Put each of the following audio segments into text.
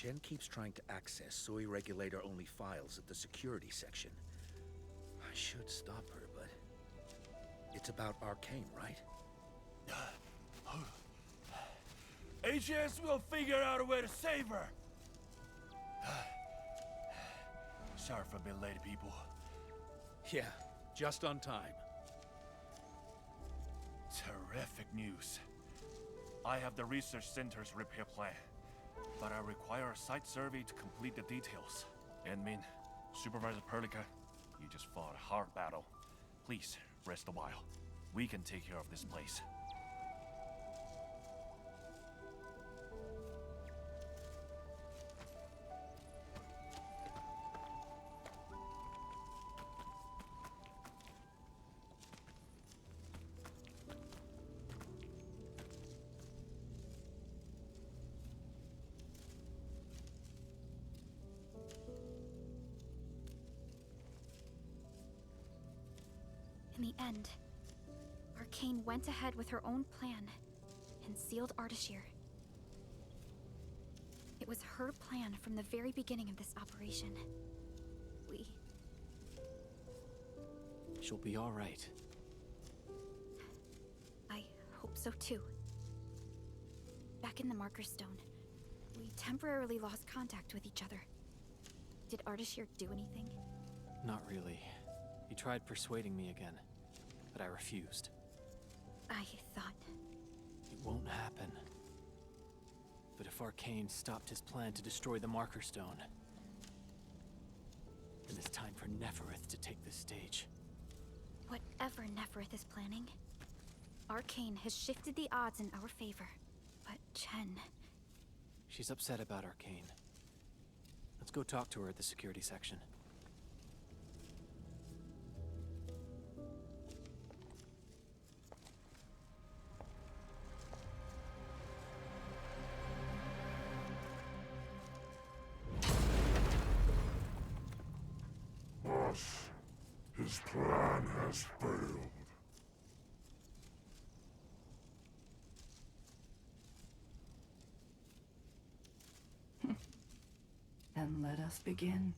Chen keeps trying to access Soy regulator-only files at the security section. I should stop her, but... It's about Arcane, right? HS will figure out a way to save her! Sorry for being late, people. Yeah, just on time. Terrific news. I have the research center's repair plan, but I require a site survey to complete the details. Admin, Supervisor Perlica, you just fought a hard battle. Please, rest a while. We can take care of this place. In the end, Arcane went ahead with her own plan and sealed Ardashir. It was her plan from the very beginning of this operation. She'll be all right. I hope so too. Back in the Marker Stone, we temporarily lost contact with each other. Did Ardashir do anything? Not really. He tried persuading me again, but I refused. I thought... It won't happen. But if Arcane stopped his plan to destroy the Marker Stone, then it's time for Nefereth to take the stage. Whatever Nefereth is planning, Arcane has shifted the odds in our favor. But Chen... She's upset about Arcane. Let's go talk to her at the security section. Boss, his plan has failed. Then let us begin.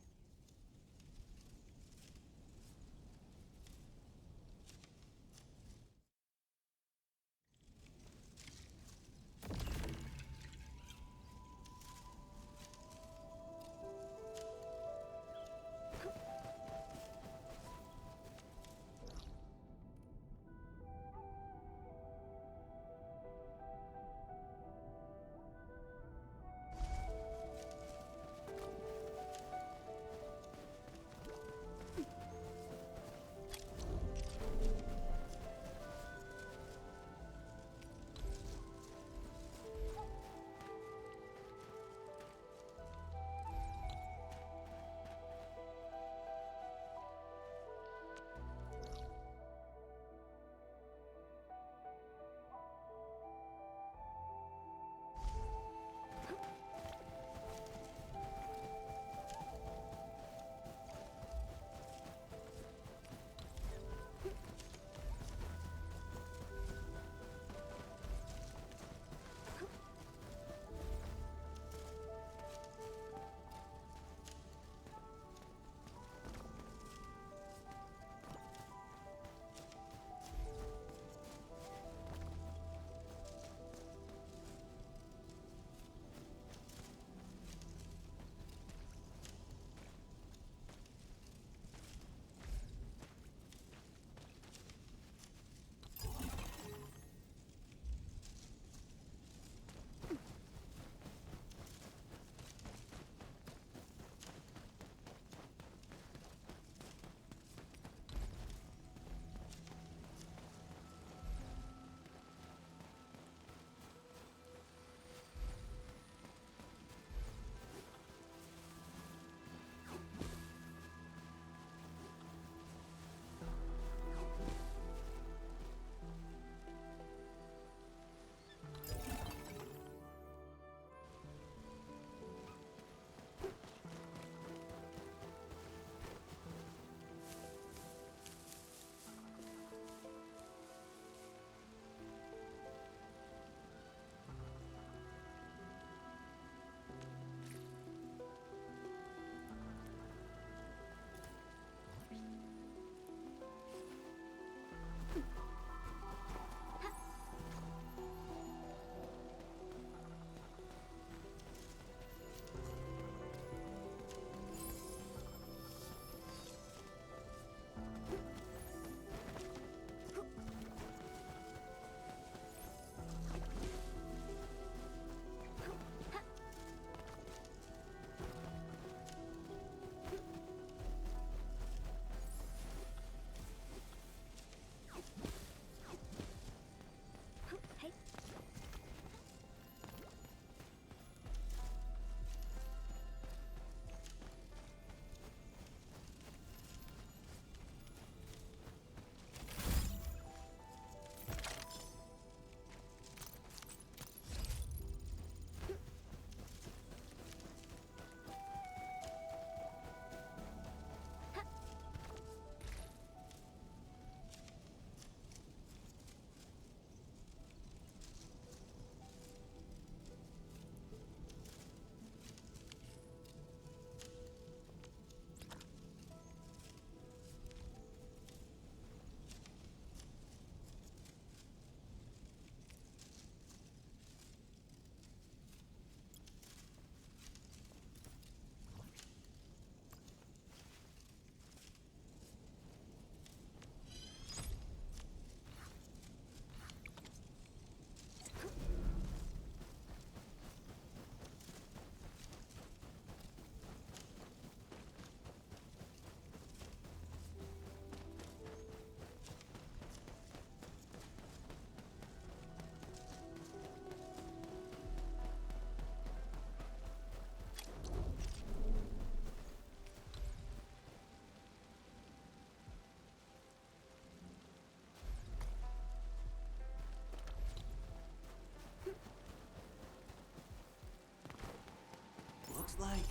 Looks like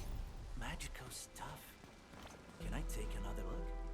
magical stuff. Can I take another look?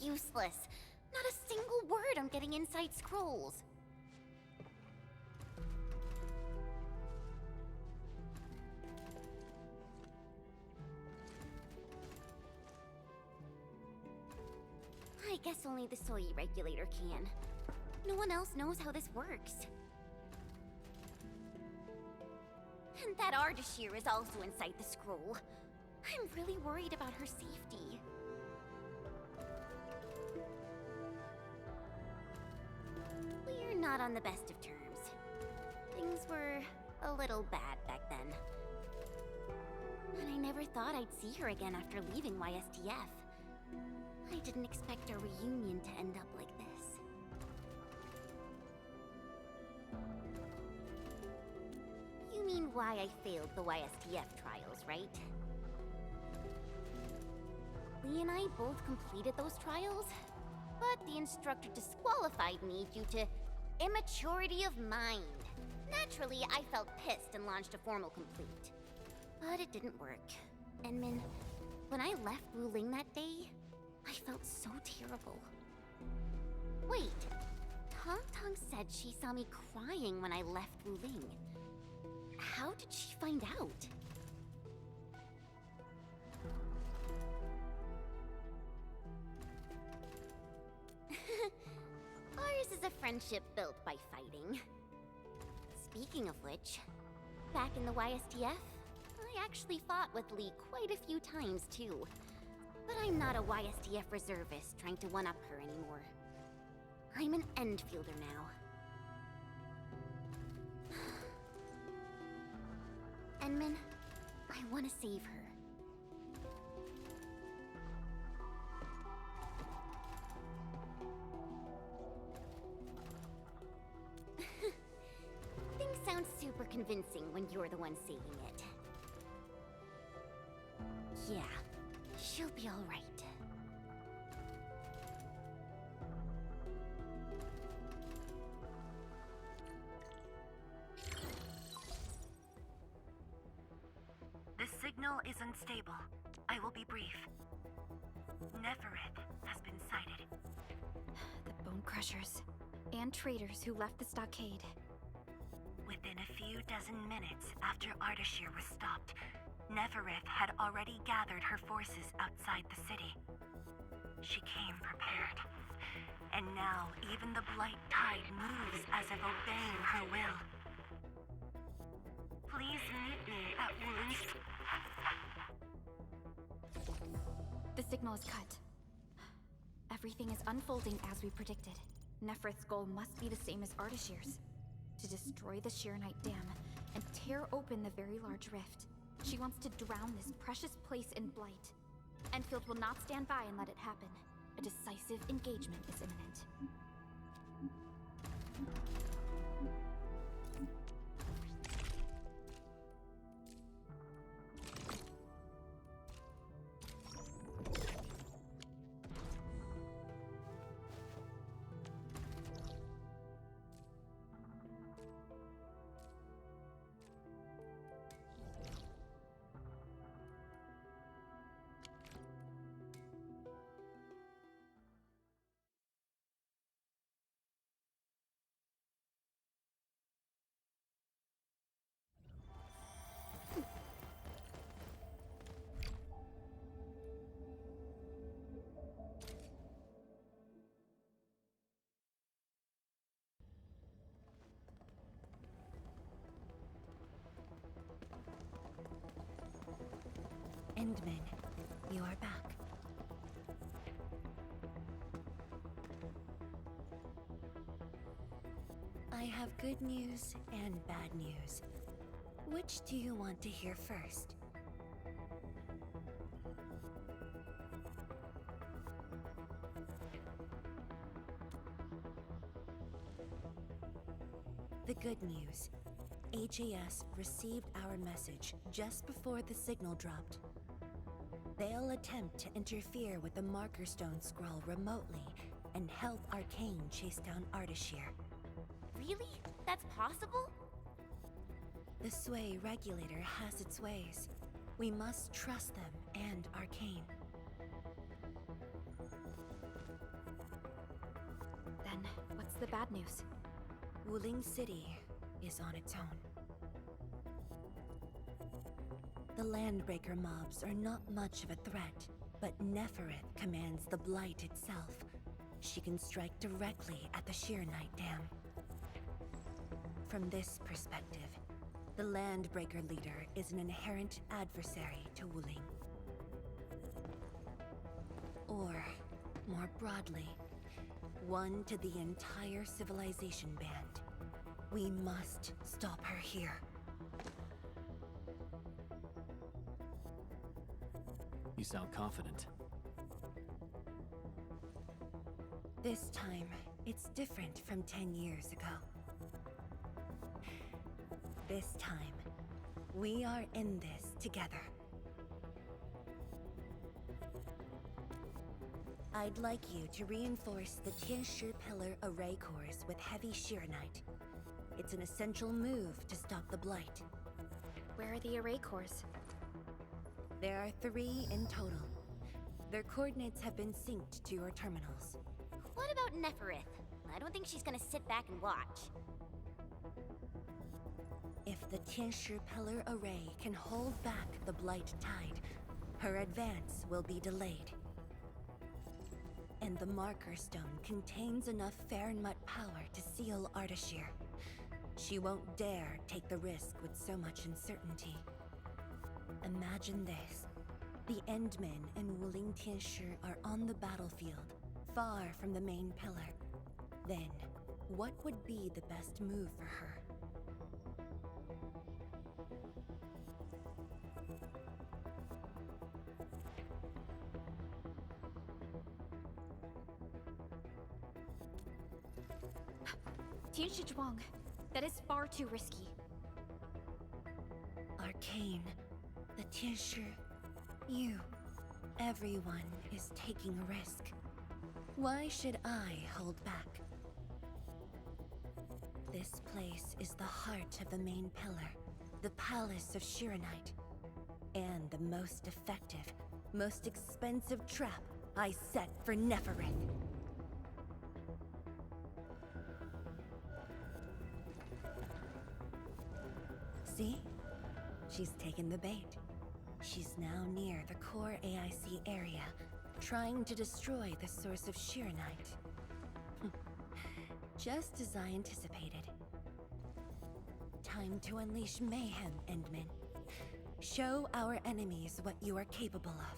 useless. Not a single word on getting inside scrolls. I guess only the soy regulator can. No one else knows how this works. And that Ardashir is also inside the scroll. I'm really worried about her safety. We're not on the best of terms. Things were a little bad back then. And I never thought I'd see her again after leaving YSTF. I didn't expect our reunion to end up like this. You mean why I failed the YSTF trials, right? Lee and I both completed those trials, but the instructor disqualified me due to immaturity of mind. Naturally, I felt pissed and launched a formal complete. But it didn't work. Enmin, when I left Wuling that day, I felt so terrible. Wait, Tong Tong said she saw me crying when I left Wuling. How did she find out? Ours is a friendship built by fighting. Speaking of which, back in the YSTF, I actually fought with Lee quite a few times too. But I'm not a YSTF reservist trying to one-up her anymore. I'm an Endfielder now. Enmin, I want to save her. Things sound super convincing when you're the one saying it. Yeah, she'll be all right. The signal is unstable. I will be brief. Nefereth has been sighted. The Bone Crushers. And traitors who left the stockade. Within a few dozen minutes after Ardashir was stopped, Nefereth had already gathered her forces outside the city. She came prepared. And now even the Blight Tide moves as if obeying her will. Please meet me at Wuling's... The signal is cut. Everything is unfolding as we predicted. Nefereth's goal must be the same as Ardashir's. To destroy the Sheernite Dam and tear open the very large rift. She wants to drown this precious place in blight. Enfield will not stand by and let it happen. A decisive engagement is imminent. Endman, you are back. I have good news and bad news. Which do you want to hear first? The good news. AJS received our message just before the signal dropped. They'll attempt to interfere with the Marker Stone scroll remotely and help Arcane chase down Ardashir. Really? That's possible? The Sway regulator has its ways. We must trust them and Arcane. What's the bad news? Wuling City is on its own. The Landbreaker mobs are not much of a threat, but Nefereth commands the Blight itself. She can strike directly at the Sheer Knight Dam. From this perspective, the Landbreaker leader is an inherent adversary to Wuling. Or, more broadly, one to the entire civilization band. We must stop her here. You sound confident. This time, it's different from 10 years ago. This time, we are in this together. I'd like you to reinforce the Tianshi Pillar array cores with heavy Sheeranite. It's an essential move to stop the Blight. Where are the array cores? There are 3 in total. Their coordinates have been synced to your terminals. What about Nefereth? I don't think she's gonna sit back and watch. If the Tianshi Pillar array can hold back the Blight tide, her advance will be delayed. And the Marker Stone contains enough Farenmut power to seal Ardashir. She won't dare take the risk with so much uncertainty. Imagine this. The Endmen and Wuling Tianshi are on the battlefield, far from the main pillar. Then, what would be the best move for her? Tianshi Zhuang. That is far too risky. Arcane, the Tianshi, you, everyone is taking a risk. Why should I hold back? This place is the heart of the main pillar, the Palace of Sheeranite, and the most effective, most expensive trap I set for Nefereth. See? She's taken the bait. She's now near the core AIC area, trying to destroy the source of Sheeranite. Just as I anticipated. Time to unleash mayhem, Endman. Show our enemies what you are capable of.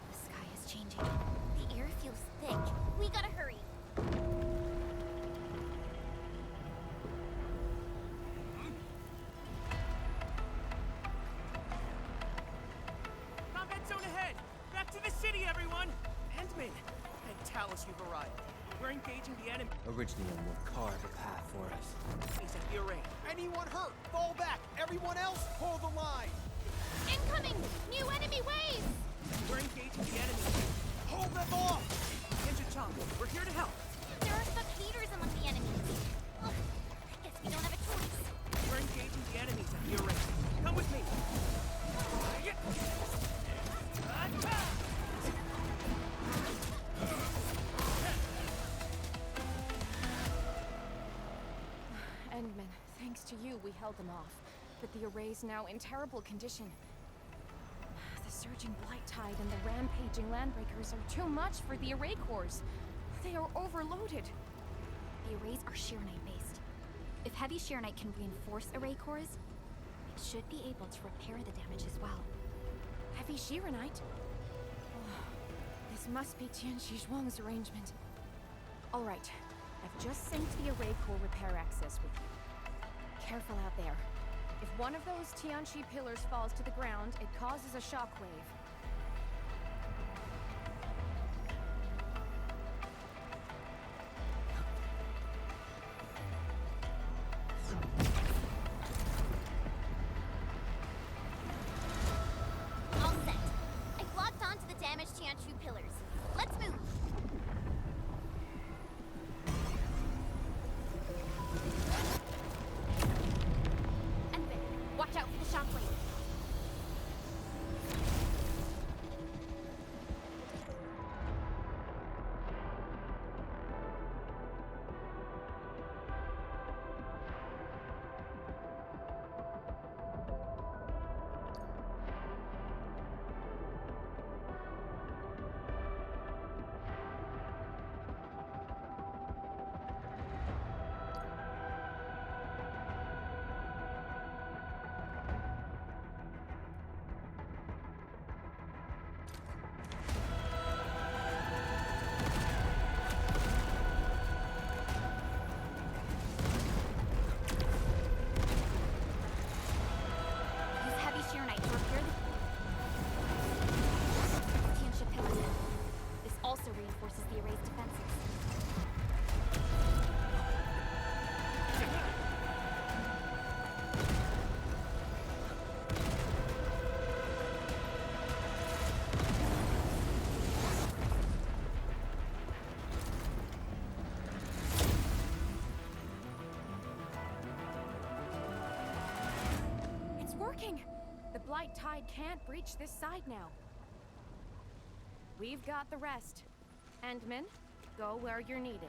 The sky is changing. The air feels thick. We gotta hurry. Combat zone ahead! Back to the city, everyone! Endman and Talos, you've arrived. We're engaging the enemy. Original will carve a path for us. He's at the array. Anyone hurt? Fall back! Everyone else, hold the line! Incoming! New enemy waves! We're engaging the enemy. Hold them off! Ninja Chong, we're here to help. There are spectators among the enemies. Well, I guess we don't have a choice. We're engaging the enemies at the array. Come with me. Endman, thanks to you, we held them off. But the array's now in terrible condition. The surging blight tide and the rampaging landbreakers are too much for the array cores. They are overloaded. The arrays are Sheeranite based. If heavy Sheeranite can reinforce array cores, it should be able to repair the damage as well. Heavy Sheeranite? This must be Tianshi Zhuang's arrangement. All right, I've just synced the array core repair access with you. Careful out there. If one of those Tianshi pillars falls to the ground, it causes a shockwave. All set. I've locked onto the damaged Tianchu pillars. Let's move. also reinforces the array's defenses. It's working! The Blight Tide can't breach this side now. We've got the rest. Endman, go where you're needed.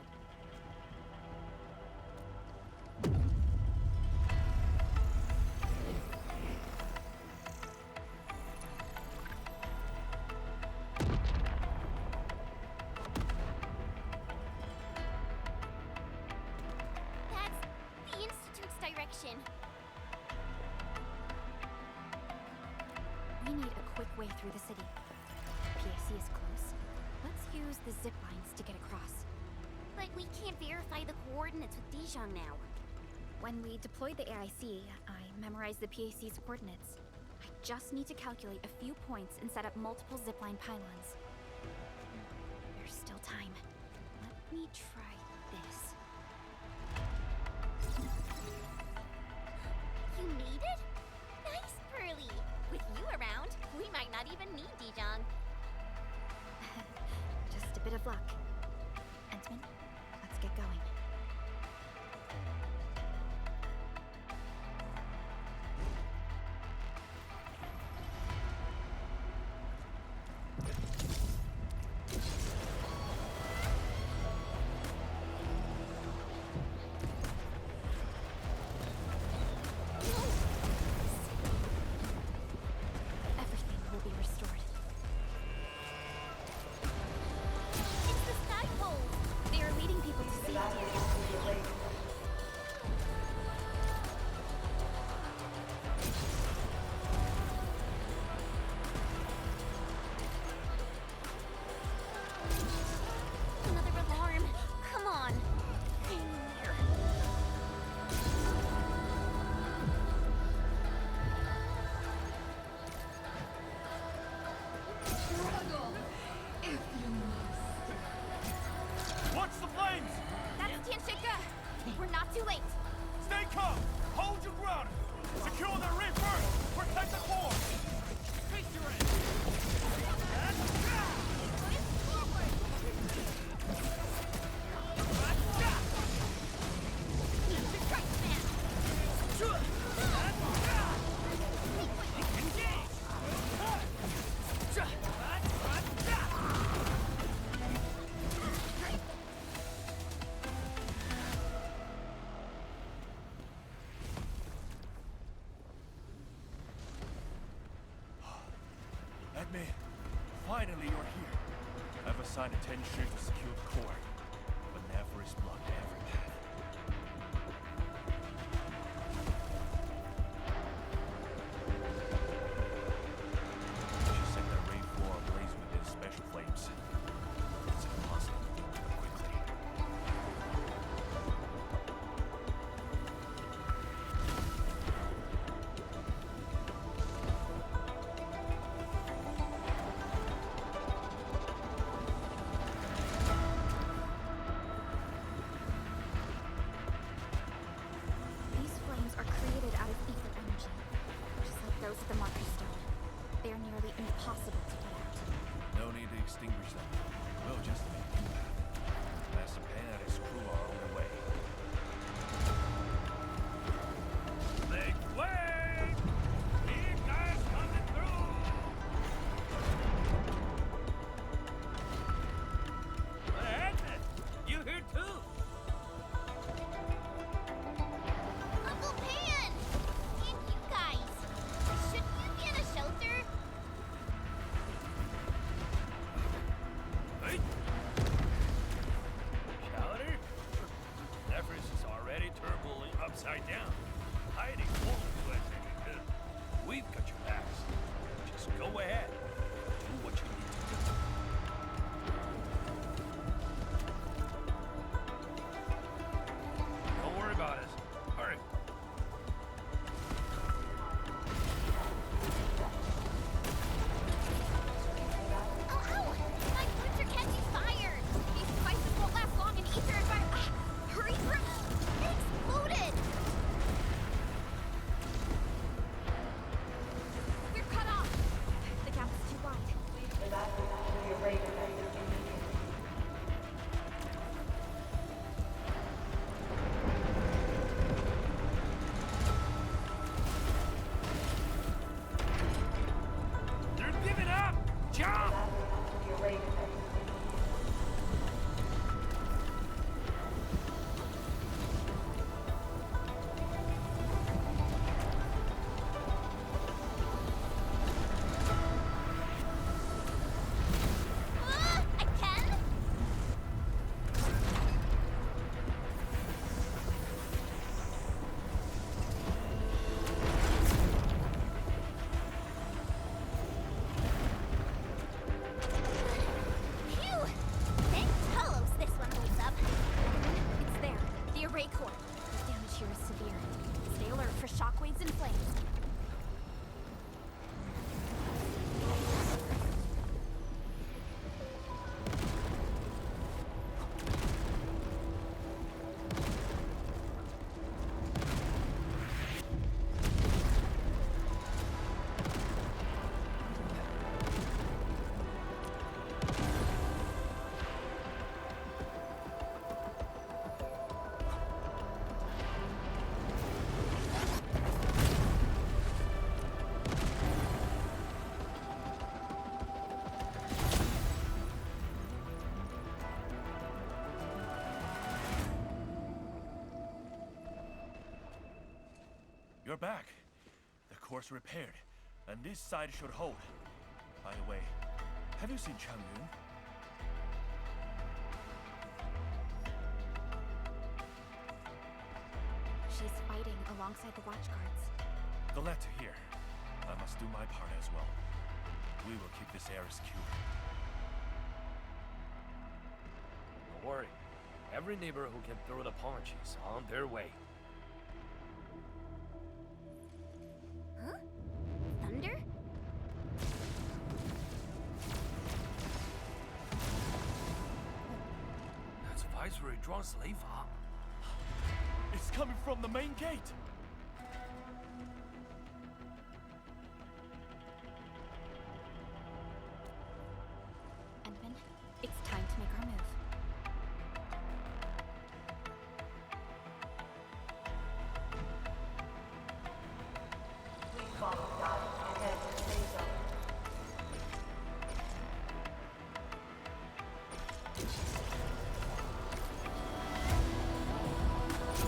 That's the Institute's direction. We need a quick way through the city. PAC is close. Let's use the zip lines to get across. But we can't verify the coordinates with Dijon now. When we deployed the AIC, I memorized the PAC's coordinates. I just need to calculate a few points and set up multiple zipline pylons. There's still time. Let me try this. You made it? Nice, Pearly! With you around, we might not even need Dijon. Just a bit of luck. Endman, let's get going. Everything will be restored. It's the Sky Wolves! They are leading people to safety. Another alarm! Come on! Hang in there. Struggle, if you must. Watch the flames! That's Tianshika! We're not too late! Stay calm! Hold your ground! Secure the reef first! Protect the core! Face your end! Edme, finally you're here. I've assigned a 10 share to secure the core, but never is blocked every path. She set the rain floor ablaze with these special flames. It's impossible to do it quickly. back. The core's repaired, and this side should hold. By the way, have you seen Chang Yun? She's fighting alongside the watch guards. Glad to hear. I must do my part as well. We will keep this area secure. Don't worry. Every neighbor who can throw the punch is on their way. Huh? Thunder? That's Viceroy Zhuang's Leifa. It's coming from the main gate! Endman, it's time to make our move.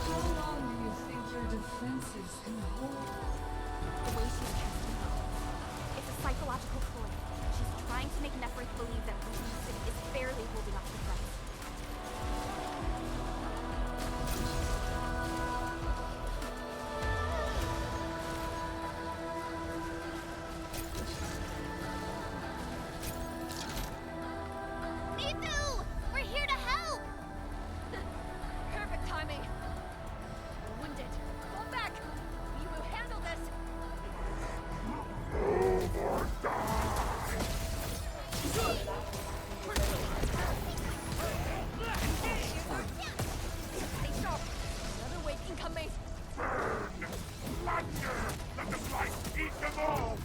How long do you think your defenses can hold? The way she's casting it, it's a psychological ploy. She's trying to make Neferth believe that Wuling City is barely holding off the threats. Ethu! We're here to help! Perfect timing. We're wounded. Fall back. We will handle this. Stay sharp. Another wave incoming. Let the flight eat them all!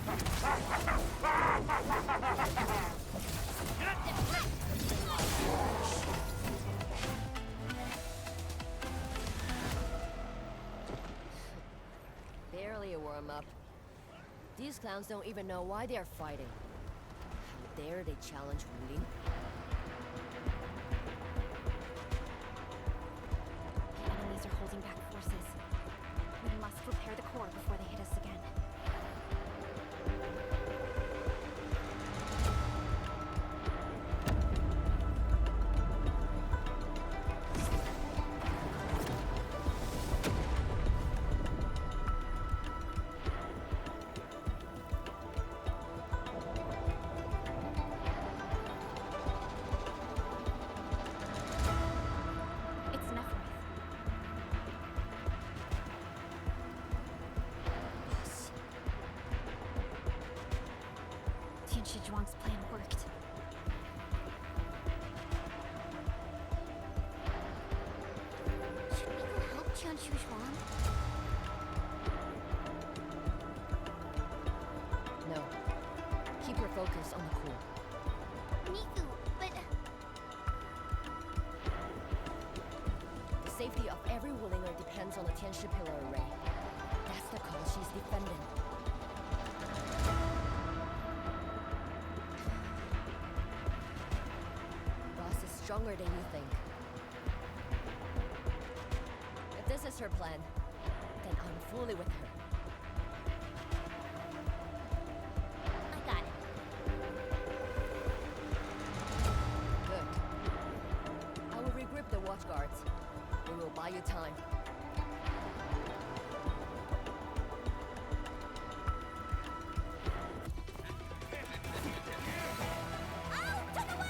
Barely a warm-up. These clowns don't even know why they're fighting. How dare they challenge Wuling? The enemies are holding back forces. We must repair the core before they hit us again. It's Neferth. Yes. Tianshi Zhuang's plan worked. Should we go help Tianshi Zhuang? No. Keep your focus on the core. Niku, but The safety of every Wulinger depends on the Tianshi Pillar Array. That's the cause she's defending. Boss is stronger than you think. If this is her plan, then I'm fully with her. I got it. Good. I will regroup the watch guards. We will buy you time. Out of the way!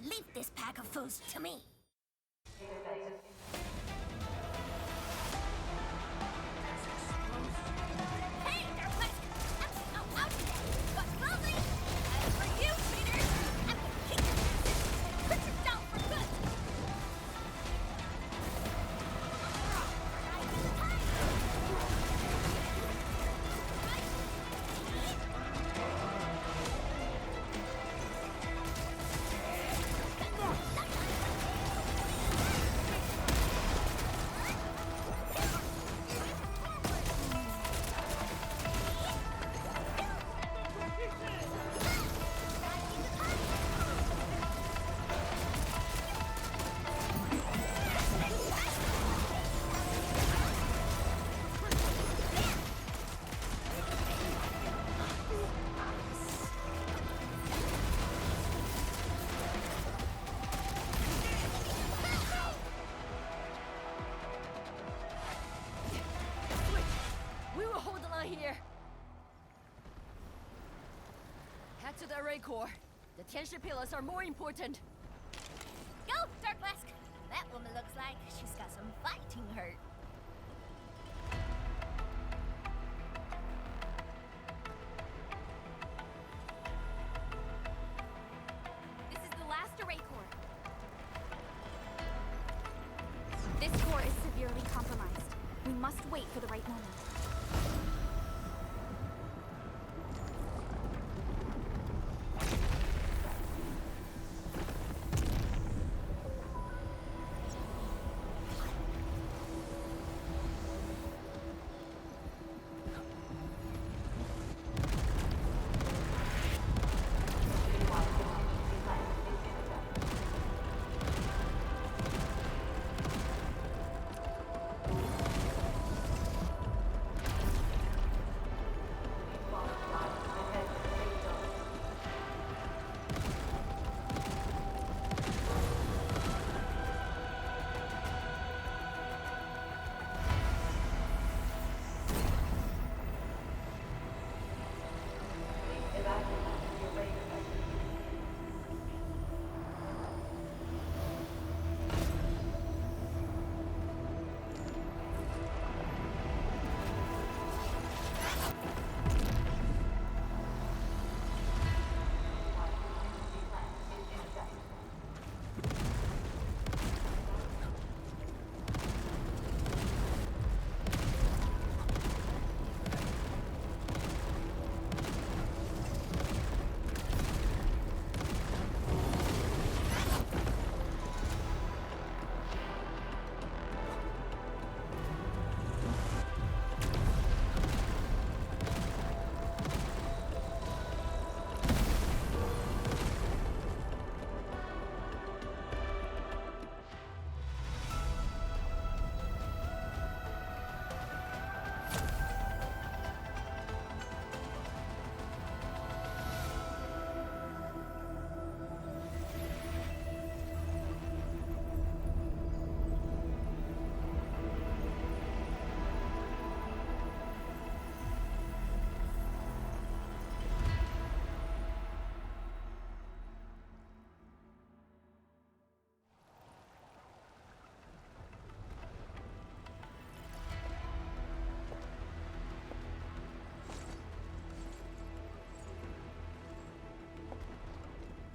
Leave this pack of foes to me. Hey, they're wet! Out today! But slowly! As for you, traitors, I'm gonna kick your asses and put you down for good! Right in time! the array core. The Tianshi pillars are more important. Go, Darkmask! That woman looks like she's got some fighting hurt. This is the last array core. This core is severely compromised. We must wait for the right moment.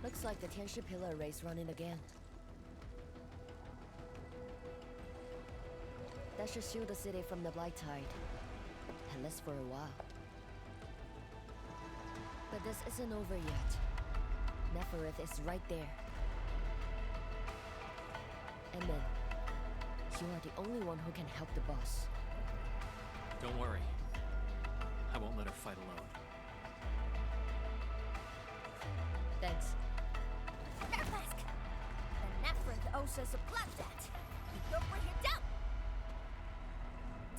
Looks like the Tianshi pillar array's running again. That should shield the city from the Blight Tide. At least for a while. But this isn't over yet. Neferith is right there. And then, you are the only one who can help the boss. Don't worry. I won't let her fight alone. Thanks. Darkmask! The Neferith owes us a blood debt. You don't bring it down!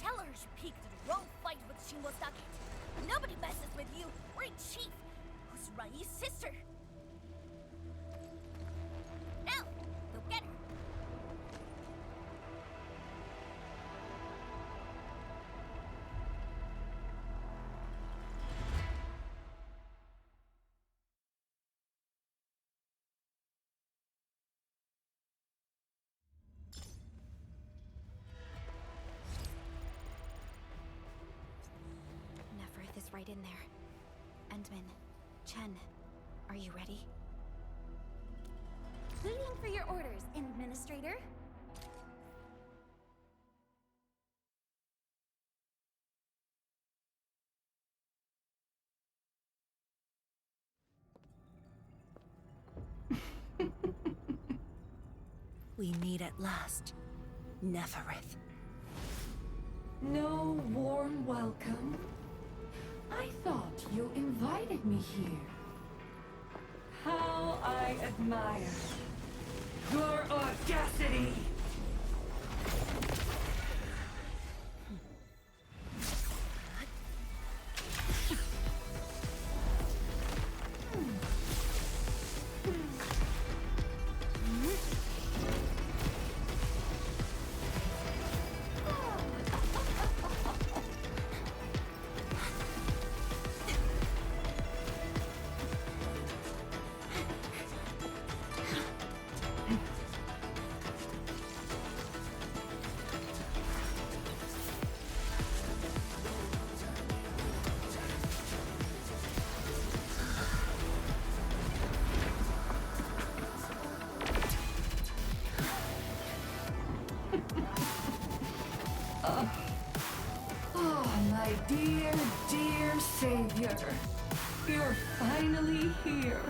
Tell her she peeked at the wrong fight with Shingo's Socket. Nobody messes with you, or in Chief, who's Rai's sister. Now, go get her. Neferith is right in there. Endman, Chen, are you ready? Waiting for your orders, Administrator. We meet at last, Neferith. No warm welcome? I thought you invited me here. How I admire your audacity! Oh, my dear, dear savior. You're finally here.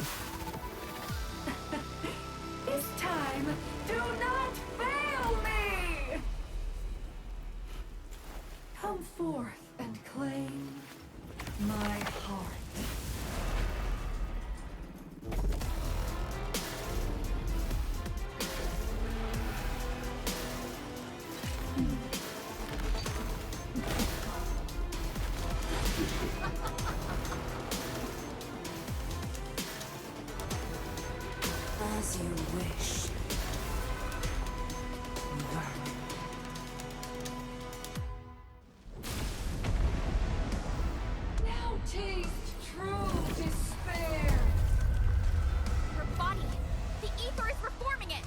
This time, do not fail me! Come forth and claim my heart. As you wish. Now taste true despair. Her body! The ether is reforming it!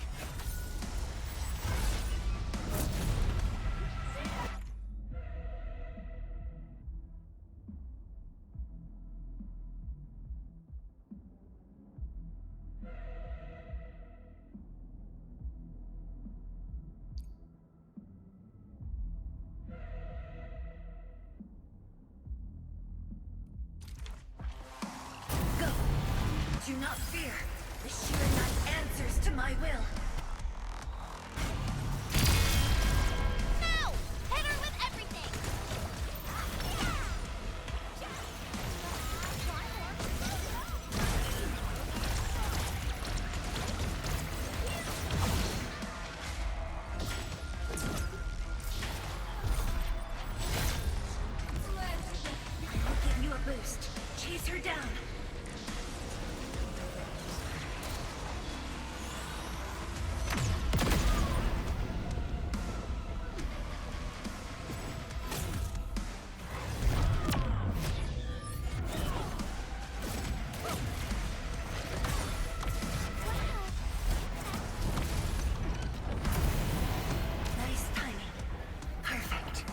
Go! Do not fear. The Sheer Knight answers to my will. Now! Hit her with everything! I'll give you a boost. Chase her down. Nice timing. Perfect.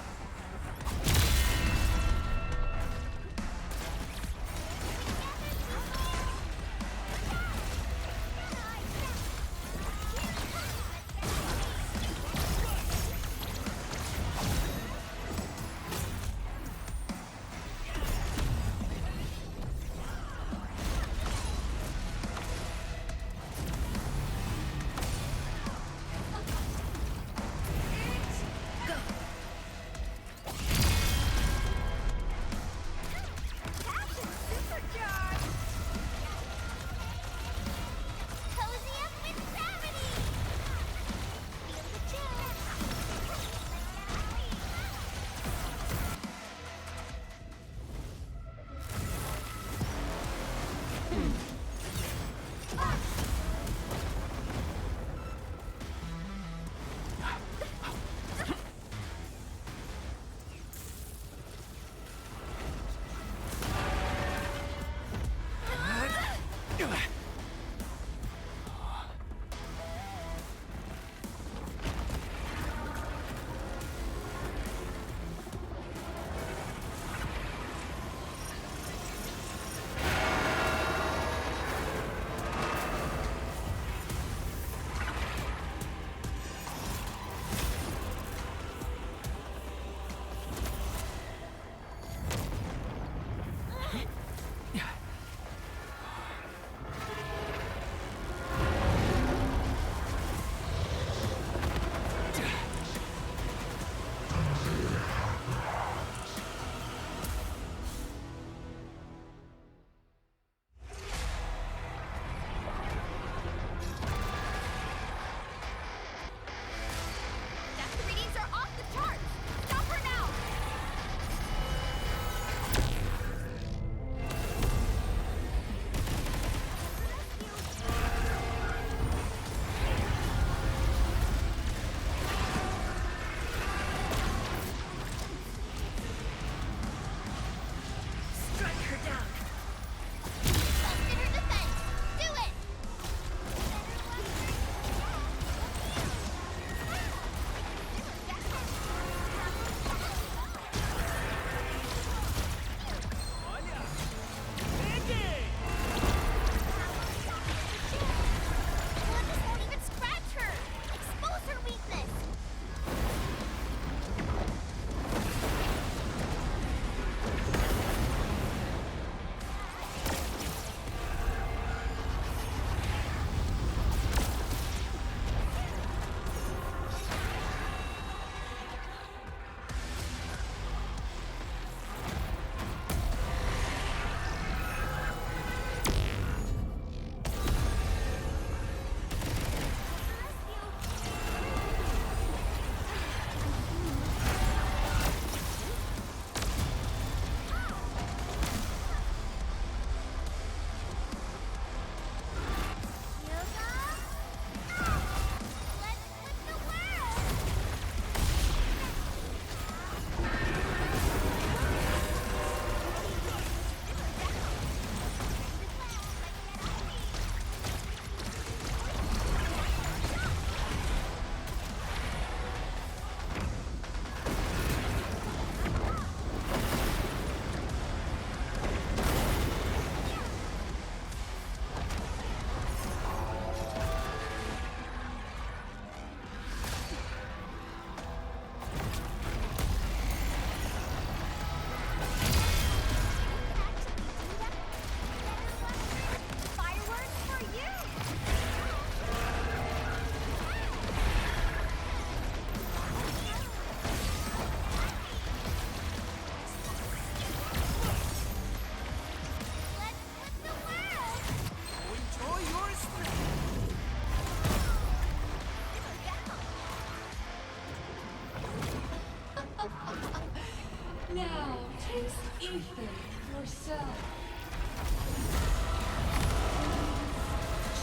Now, taste ether yourself.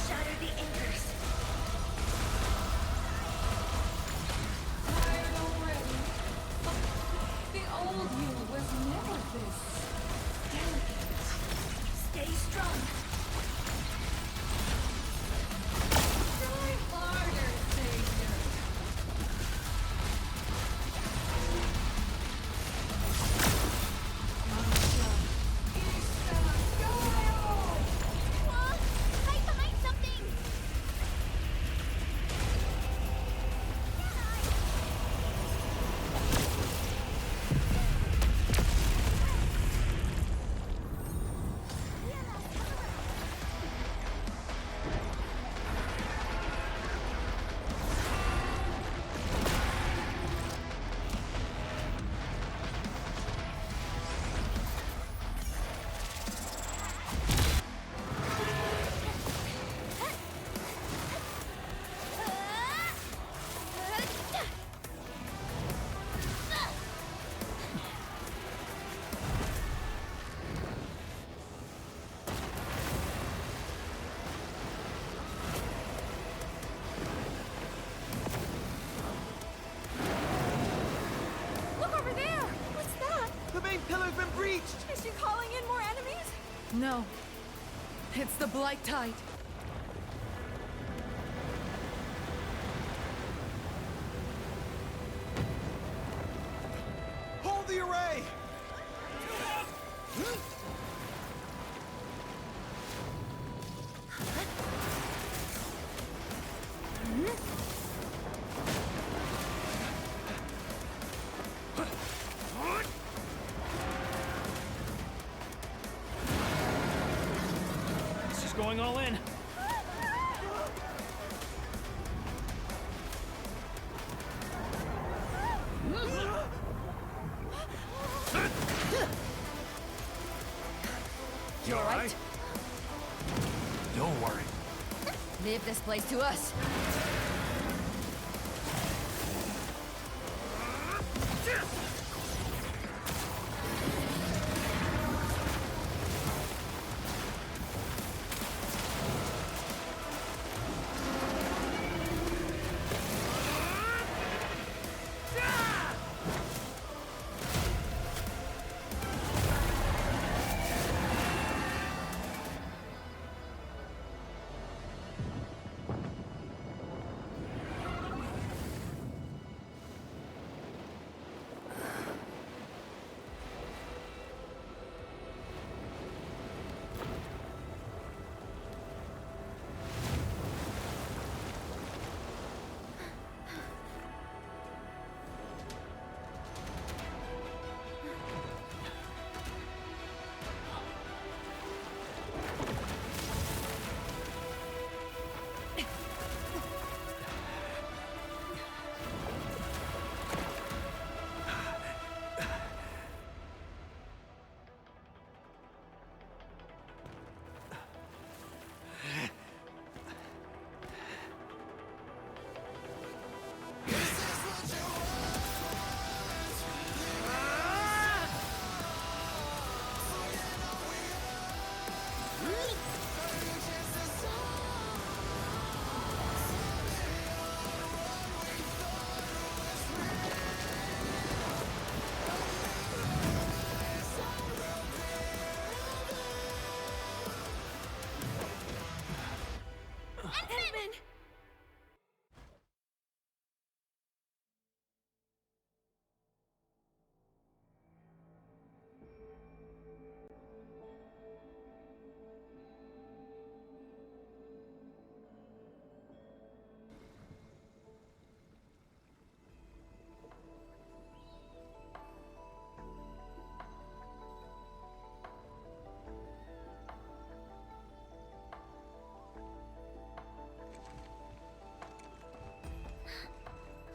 Shatter the anchors. Tired already? The old you was never this delicate. Stay strong. Try harder, Savior. Whoa! Hide behind something! Look over there! What's that? The main pillar's been breached! Is she calling in more enemies? No. It's the Blight Tide. Hold the array! She's going all in. You alright? Don't worry. Leave this place to us.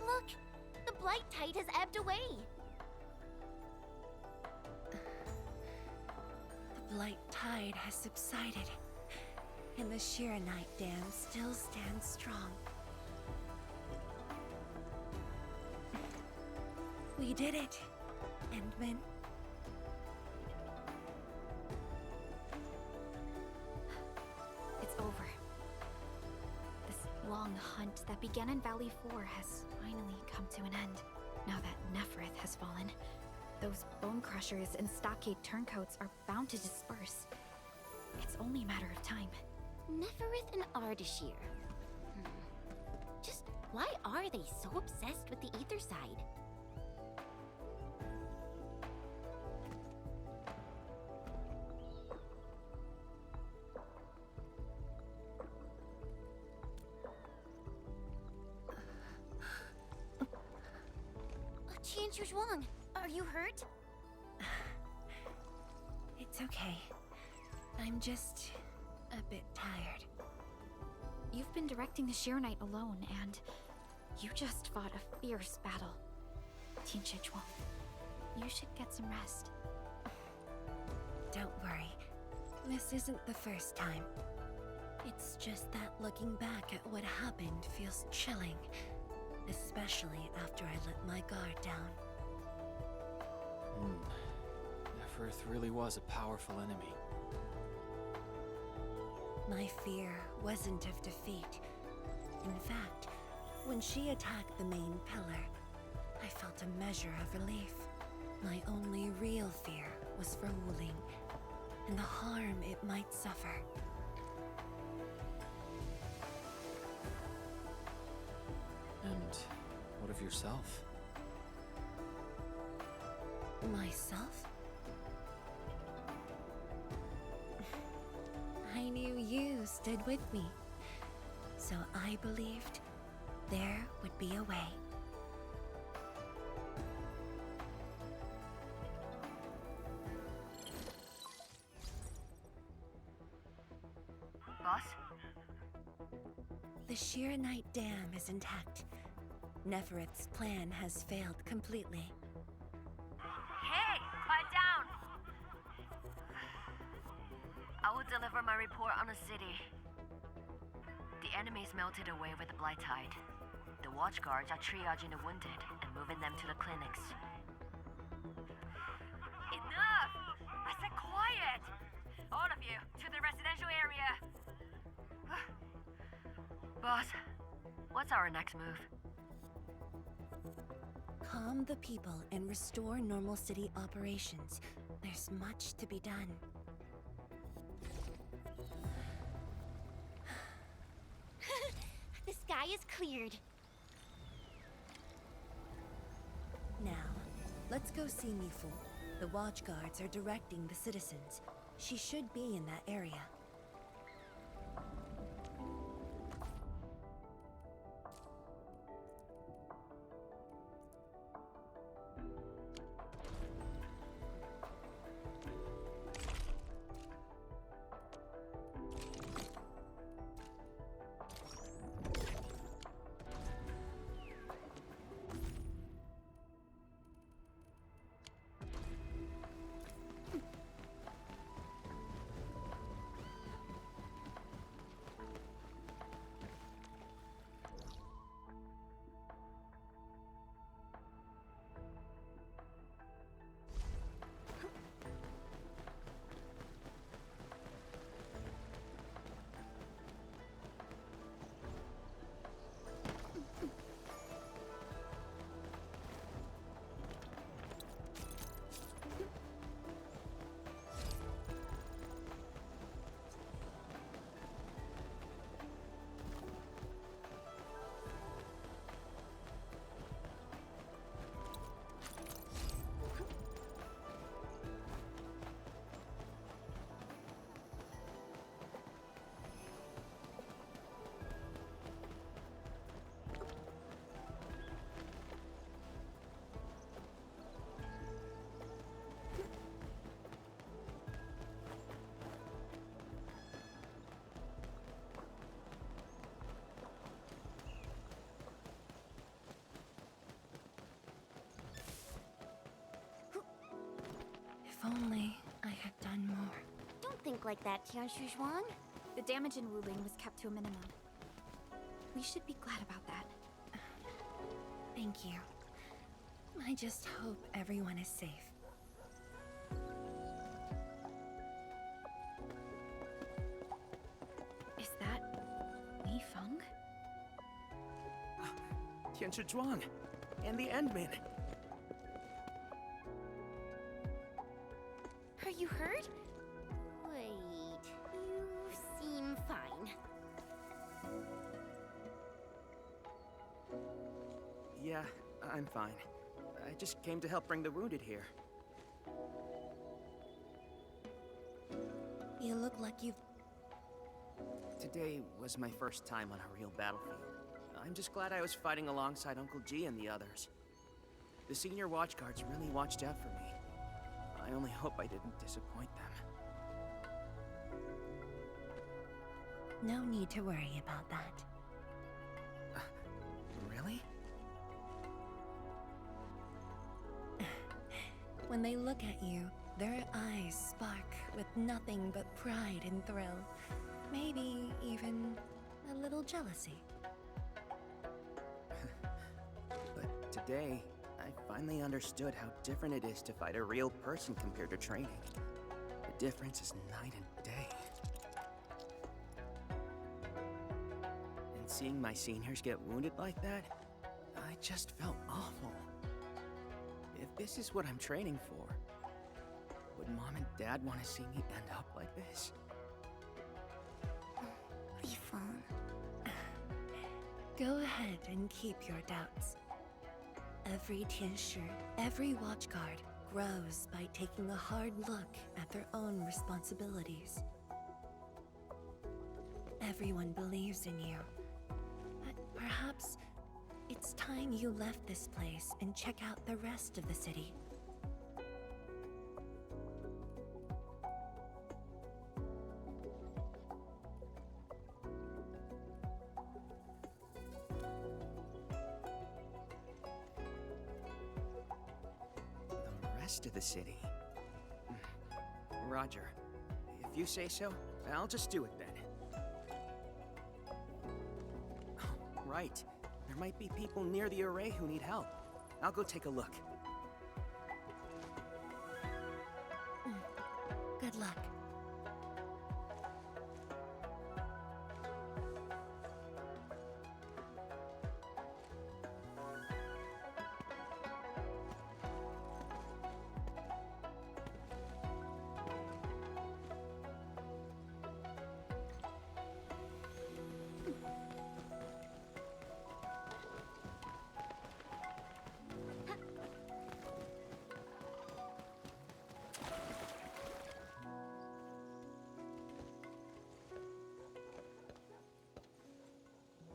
Look! The Blight Tide has ebbed away. The Blight Tide has subsided, and the Shiranite Dam still stands strong. We did it, Endman. long hunt that began in Valley 4 has finally come to an end. Now that Neferith has fallen, those bone crushers and stockade turncoats are bound to disperse. It's only a matter of time. Neferith and Ardashir. Just why are they so obsessed with the ether side? Tian Shuang, are you hurt? It's okay. I'm just a bit tired. You've been directing the Sheer Knight alone, and you just fought a fierce battle. Tian Shuang, you should get some rest. Don't worry. This isn't the first time. It's just that looking back at what happened feels chilling. Especially after I let my guard down. Neferith really was a powerful enemy. My fear wasn't of defeat. In fact, when she attacked the main pillar, I felt a measure of relief. My only real fear was for Wuling, and the harm it might suffer. And what of yourself? Myself? I knew you stood with me, so I believed there would be a way. Boss? The Sheer Knight Dam is intact. Neferith's plan has failed completely. Hey, quiet down! I will deliver my report on the city. The enemy's melted away with the Blight Tide. The watchguards are triaging the wounded and moving them to the clinics. Enough! I said quiet! All of you, to the residential area! Boss, what's our next move? Calm the people and restore normal city operations. There's much to be done. The sky is cleared. Now, let's go see Mifu. The watchguards are directing the citizens. She should be in that area. If only I had done more. Don't think like that, Tian Shuang. The damage in Wuling was kept to a minimum. We should be glad about that. Thank you. I just hope everyone is safe. Is that Mi Feng? Tianshi Zhuang, and the Endmen. Are you hurt? Wait, you seem fine. Yeah, I'm fine. I just came to help bring the wounded here. You look like you've... Today was my first time on a real battlefield. I'm just glad I was fighting alongside Uncle G and the others. The senior watchguards really watched out for me. I only hope I didn't disappoint them. No need to worry about that. Really? When they look at you, their eyes spark with nothing but pride and thrill. Maybe even a little jealousy. But today, I finally understood how different it is to fight a real person compared to training. The difference is night and day. And seeing my seniors get wounded like that, I just felt awful. If this is what I'm training for, would Mom and Dad want to see me end up like this? Go ahead and keep your doubts. Every Tianshi, every watchguard grows by taking a hard look at their own responsibilities. Everyone believes in you. But perhaps it's time you left this place and check out the rest of the city. To the city. Roger. If you say so, I'll just do it then. Oh, right. There might be people near the array who need help. I'll go take a look. Good luck.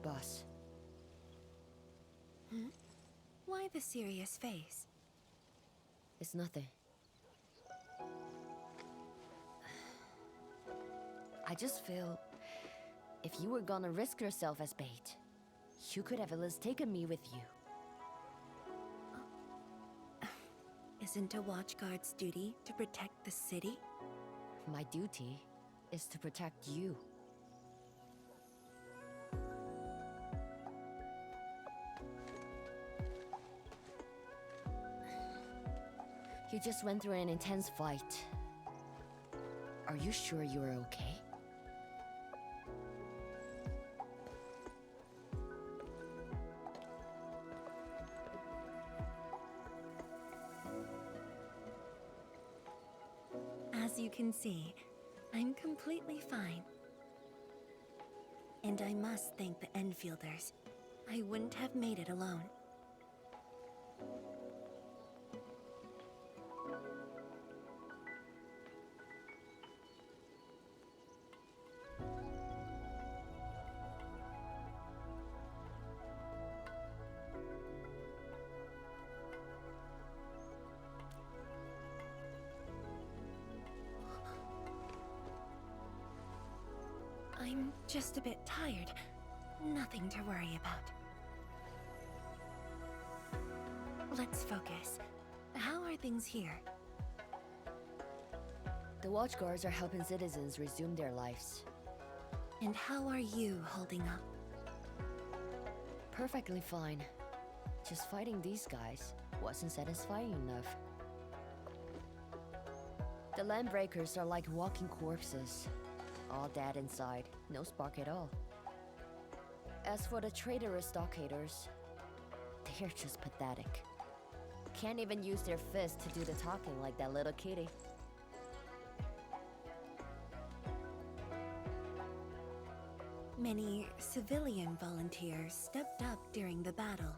Boss. Why the serious face? It's nothing. I just feel... if you were gonna risk yourself as bait, you could have at least taken me with you. Isn't a watchguard's duty to protect the city? My duty is to protect you. You just went through an intense fight. Are you sure you're okay? As you can see, I'm completely fine. And I must thank the Enfielders. I wouldn't have made it alone. I'm just a bit tired. Nothing to worry about. Let's focus. How are things here? The watchguards are helping citizens resume their lives. And how are you holding up? Perfectly fine. Just fighting these guys wasn't satisfying enough. The Landbreakers are like walking corpses. All dead inside, no spark at all. As for the traitorous stockaders, They're just pathetic. Can't even use their fists to do the talking like that little kitty. Many civilian volunteers stepped up during the battle.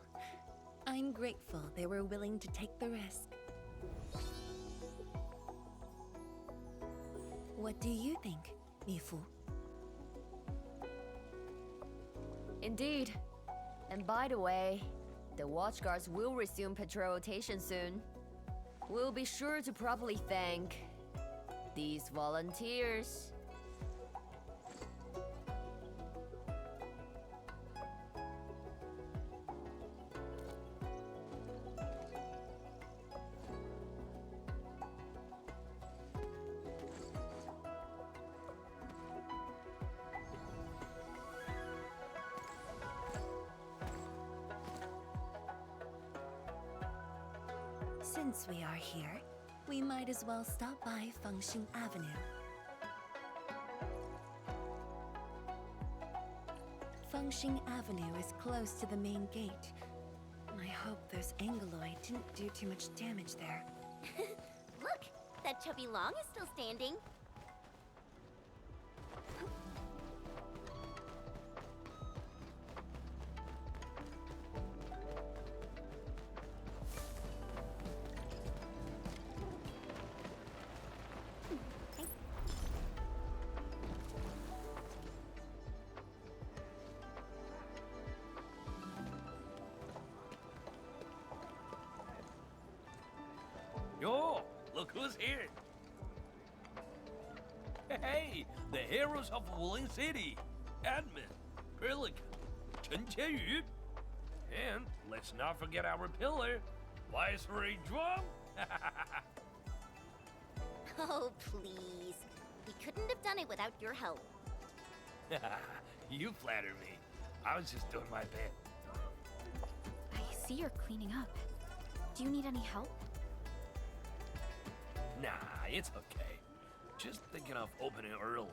I'm grateful they were willing to take the risk. What do you think, Mifu? Indeed. And by the way, the watchguards will resume patrol rotation soon. We'll be sure to properly thank these volunteers. Since we are here, we might as well stop by Fengxing Avenue. Fengxing Avenue is close to the main gate. I hope those Angloid didn't do too much damage there. Look! That chubby Long is still standing. Yo, look who's here. Hey, the heroes of Wuling City. Admin, Perlica, Chen Qianyu. And let's not forget our pillar, Viceroy Drum. Oh, please. We couldn't have done it without your help. You flatter me. I was just doing my bit. I see you're cleaning up. Do you need any help? Nah, it's okay. Just thinking of opening early.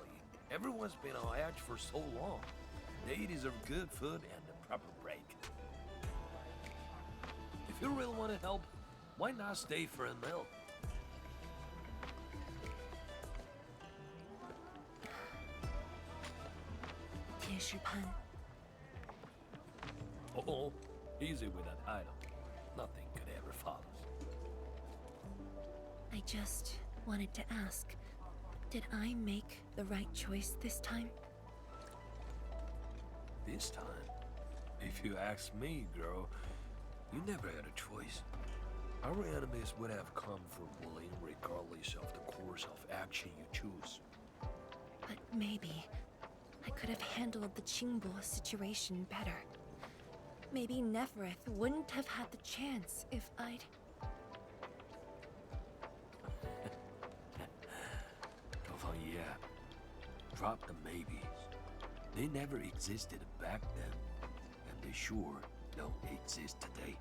Everyone's been on edge for so long. They deserve good food and a proper break. If you really want to help, why not stay for a meal? Pan. Oh, easy with that title. Nothing could ever follow. I just wanted to ask, did I make the right choice this time? This time, if you ask me, girl, you never had a choice. Our enemies would have come for Wuling regardless of the course of action you choose. But maybe I could have handled the Qingbo situation better. Maybe Nefereth wouldn't have had the chance if I'd... Yeah, drop the maybes. They never existed back then, and they sure don't exist today.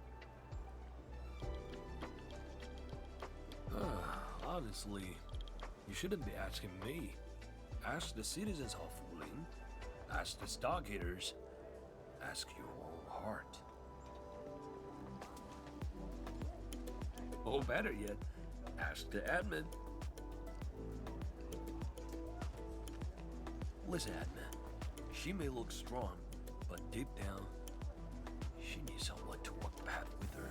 Honestly, you shouldn't be asking me. Ask the citizens of Wuling, ask the Stargaters, ask your own heart. Or better yet, ask the admin. Listen, admin, she may look strong, but deep down, she needs someone to walk path with her.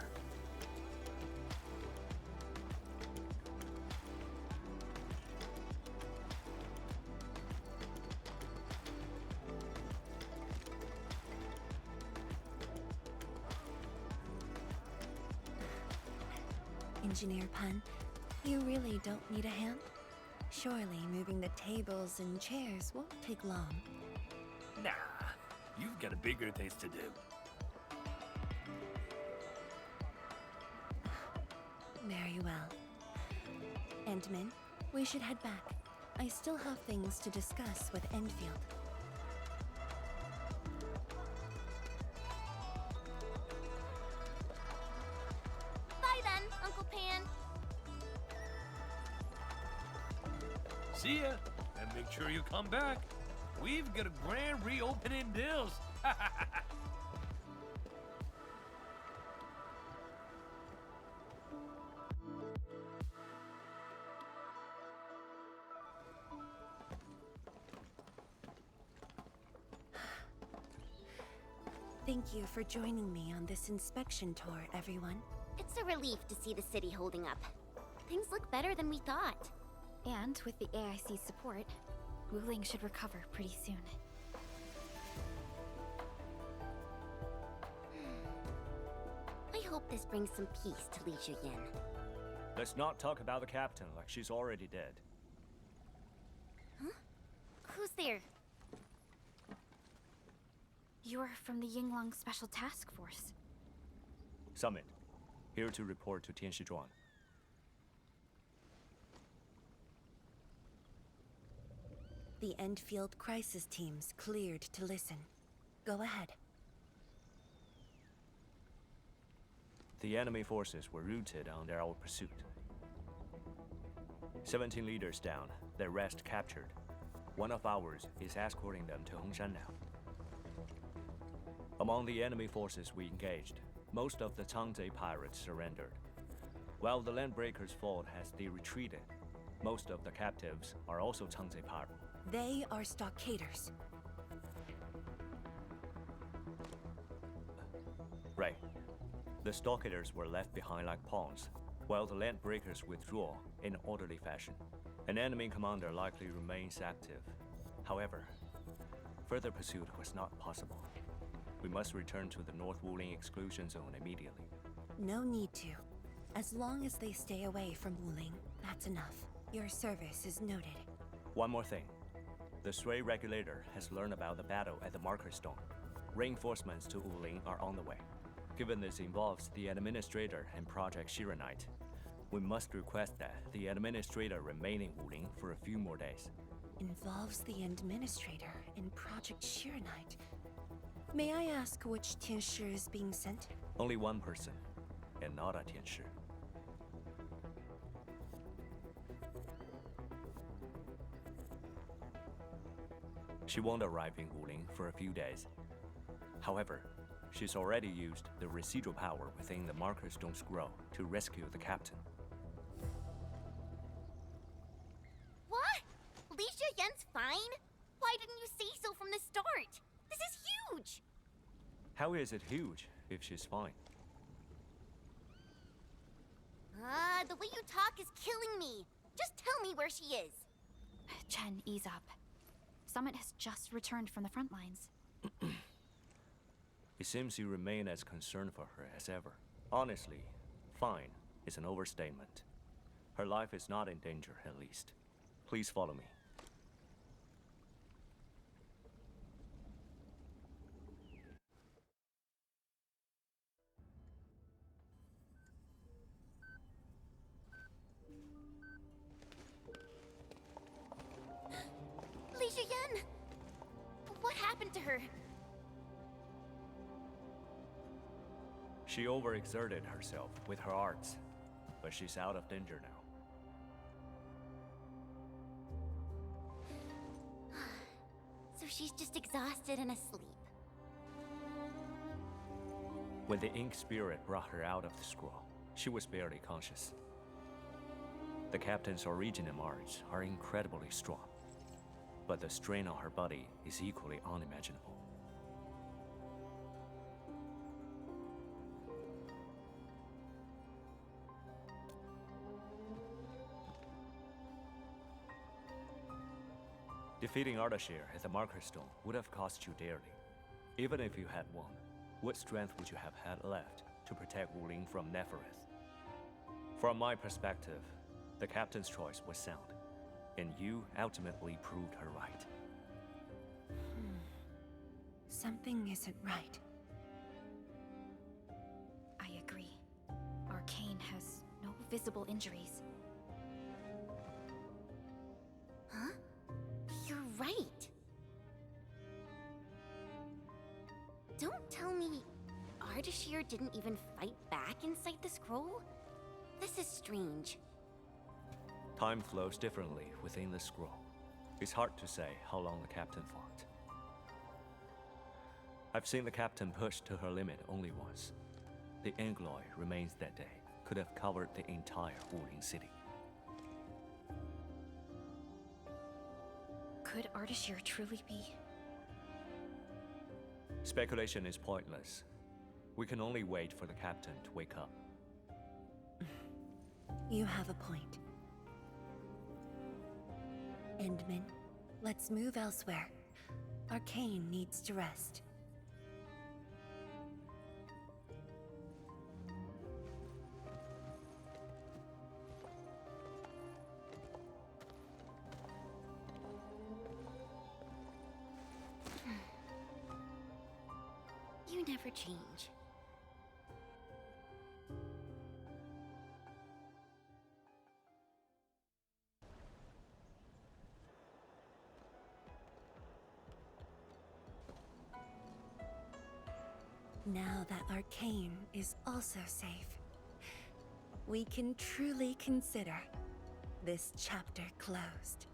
Engineer Pan, you really don't need a hand? Surely moving the tables and chairs won't take long. Nah, you've got bigger things to do. Very well. Endman, we should head back. I still have things to discuss with Endfield. Bye then, Uncle Pan. See ya, and make sure you come back. We've got a grand reopening deals. Thank you for joining me on this inspection tour, everyone. It's a relief to see the city holding up. Things look better than we thought. And with the AIC's support, Wuling should recover pretty soon. I hope this brings some peace to Li Yan. Let's not talk about the captain like she's already dead. Huh? Who's there? You're from the Yinglang Special Task Force. Summit, here to report to Tianshizhuang. The Endfield crisis team's cleared to listen. Go ahead. The enemy forces were routed on their pursuit. 17 leaders down, the rest captured. One of ours is escorting them to Hongshan now. Among the enemy forces we engaged, most of the Changzhe pirates surrendered. While the Landbreakers fought as they retreated, most of the captives are also Changzhe pirates. They are stockaders. Right. The stockaders were left behind like pawns, while the Landbreakers withdraw in orderly fashion. An enemy commander likely remains active. However, further pursuit was not possible. We must return to the North Wuling exclusion zone immediately. No need to. As long as they stay away from Wuling, that's enough. Your service is noted. One more thing. The Sui regulator has learned about the battle at the Marker Stone. Reinforcements to Wuling are on the way. Given this involves the administrator and Project Shiranite, we must request that the administrator remain in Wuling for a few more days. Involves the administrator in Project Shiranite. May I ask which Tianshi is being sent? Only one person, and not a Tianshi. She won't arrive in Wuling for a few days. However, she's already used the residual power within the Marker Stone Scroll to rescue the captain. What? Li Yan's fine? Why didn't you say so from the start? This is huge! How is it huge if she's fine? The way you talk is killing me. Just tell me where she is. Chen, ease up. Summit has just returned from the front lines. It seems you remain as concerned for her as ever. Honestly, fine is an overstatement. Her life is not in danger, at least. Please follow me. Li Yan! What happened to her? She overexerted herself with her arts, but she's out of danger now. So she's just exhausted and asleep. When the ink spirit brought her out of the scroll, she was barely conscious. The captain's origin and arts are incredibly strong, but the strain on her body is equally unimaginable. Defeating Ardashir at the Marker Stone would have cost you dearly. Even if you had won, what strength would you have had left to protect Wuling from Nefereth? From my perspective, the captain's choice was sound, and you ultimately proved her right. Something isn't right. I agree. Arcane has no visible injuries. Huh? You're right. Don't tell me Ardashir didn't even fight back inside the scroll? This is strange. Time flows differently within the scroll. It's hard to say how long the captain fought. I've seen the captain push to her limit only once. The Angloy remains that day could have covered the entire Wuling city. Could Ardashir truly be? Speculation is pointless. We can only wait for the captain to wake up. You have a point. Endman, let's move elsewhere. Arcane needs to rest. You never change. Now that Arcane is also safe, we can truly consider this chapter closed.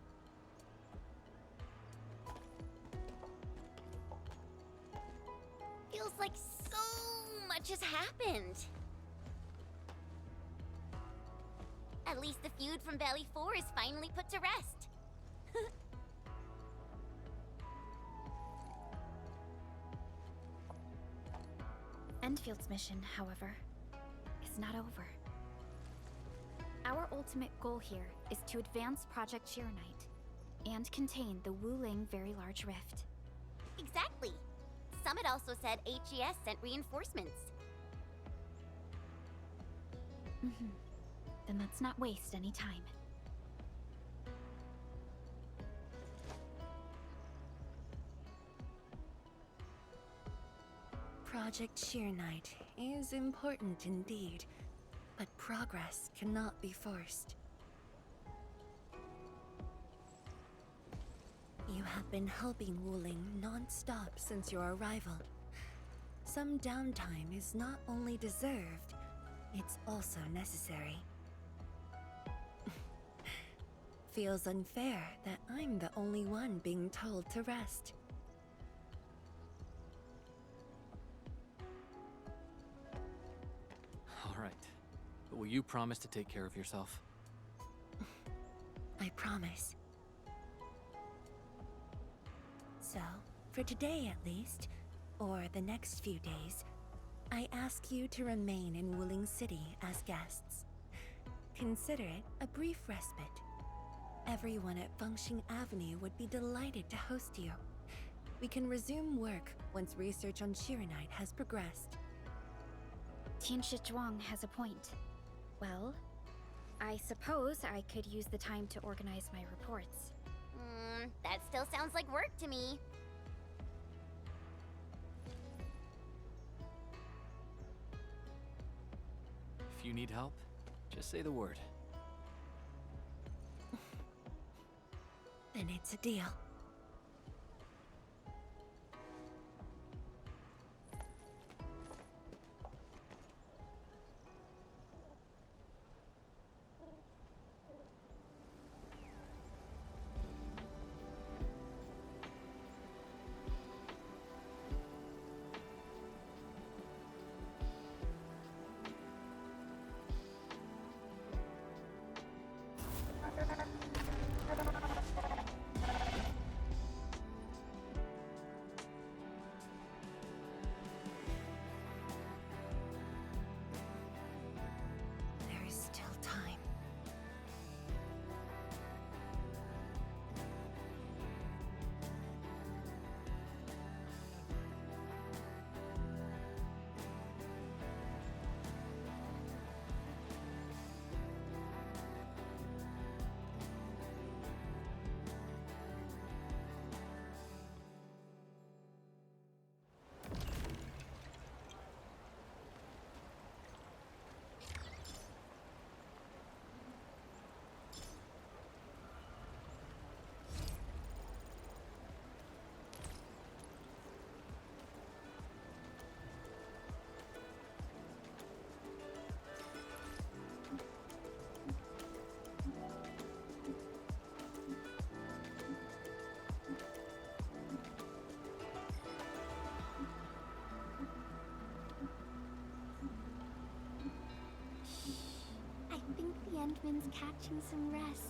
Feels like so much has happened. At least the feud from Valley 4 is finally put to rest. Enfield's mission, however, is not over. Our ultimate goal here is to advance Project Sheeranite and contain the Wuling Very Large Rift. Exactly. Summit also said HES sent reinforcements. Then let's not waste any time. Project Sheeranite is important indeed, but progress cannot be forced. You have been helping Wuling non-stop since your arrival. Some downtime is not only deserved, it's also necessary. Feels unfair that I'm the only one being told to rest. All right. But will you promise to take care of yourself? I promise. So, for today at least, or the next few days, I ask you to remain in Wuling City as guests. Consider it a brief respite. Everyone at Fengxing Avenue would be delighted to host you. We can resume work once research on Sheeranite has progressed. Tianshi Zhuang has a point. Well, I suppose I could use the time to organize my reports. That still sounds like work to me. If you need help, just say the word. Then it's a deal. There is still time. I think the Endman's catching some rest.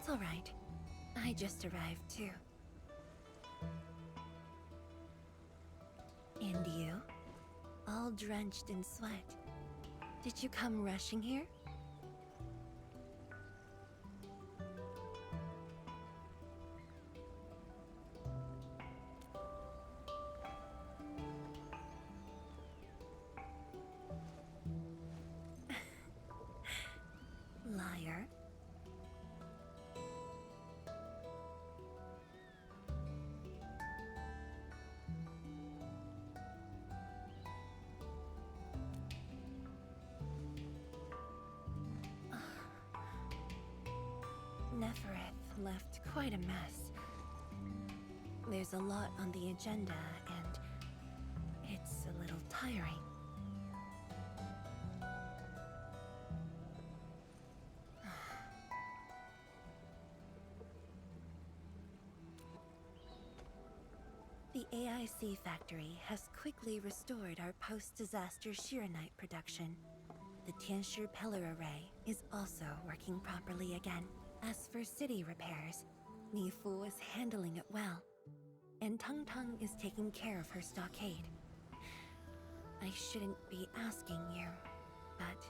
It's all right. I just arrived too. And you? All drenched in sweat. Did you come rushing here? Liar. Nefereth left quite a mess. There's a lot on the agenda, and it's a little tiring. The AIC factory has quickly restored our post-disaster Shiranite production. The Tianshi pillar array is also working properly again. As for city repairs, Nifu is handling it well, and Tung Tung is taking care of her stockade. I shouldn't be asking you, but...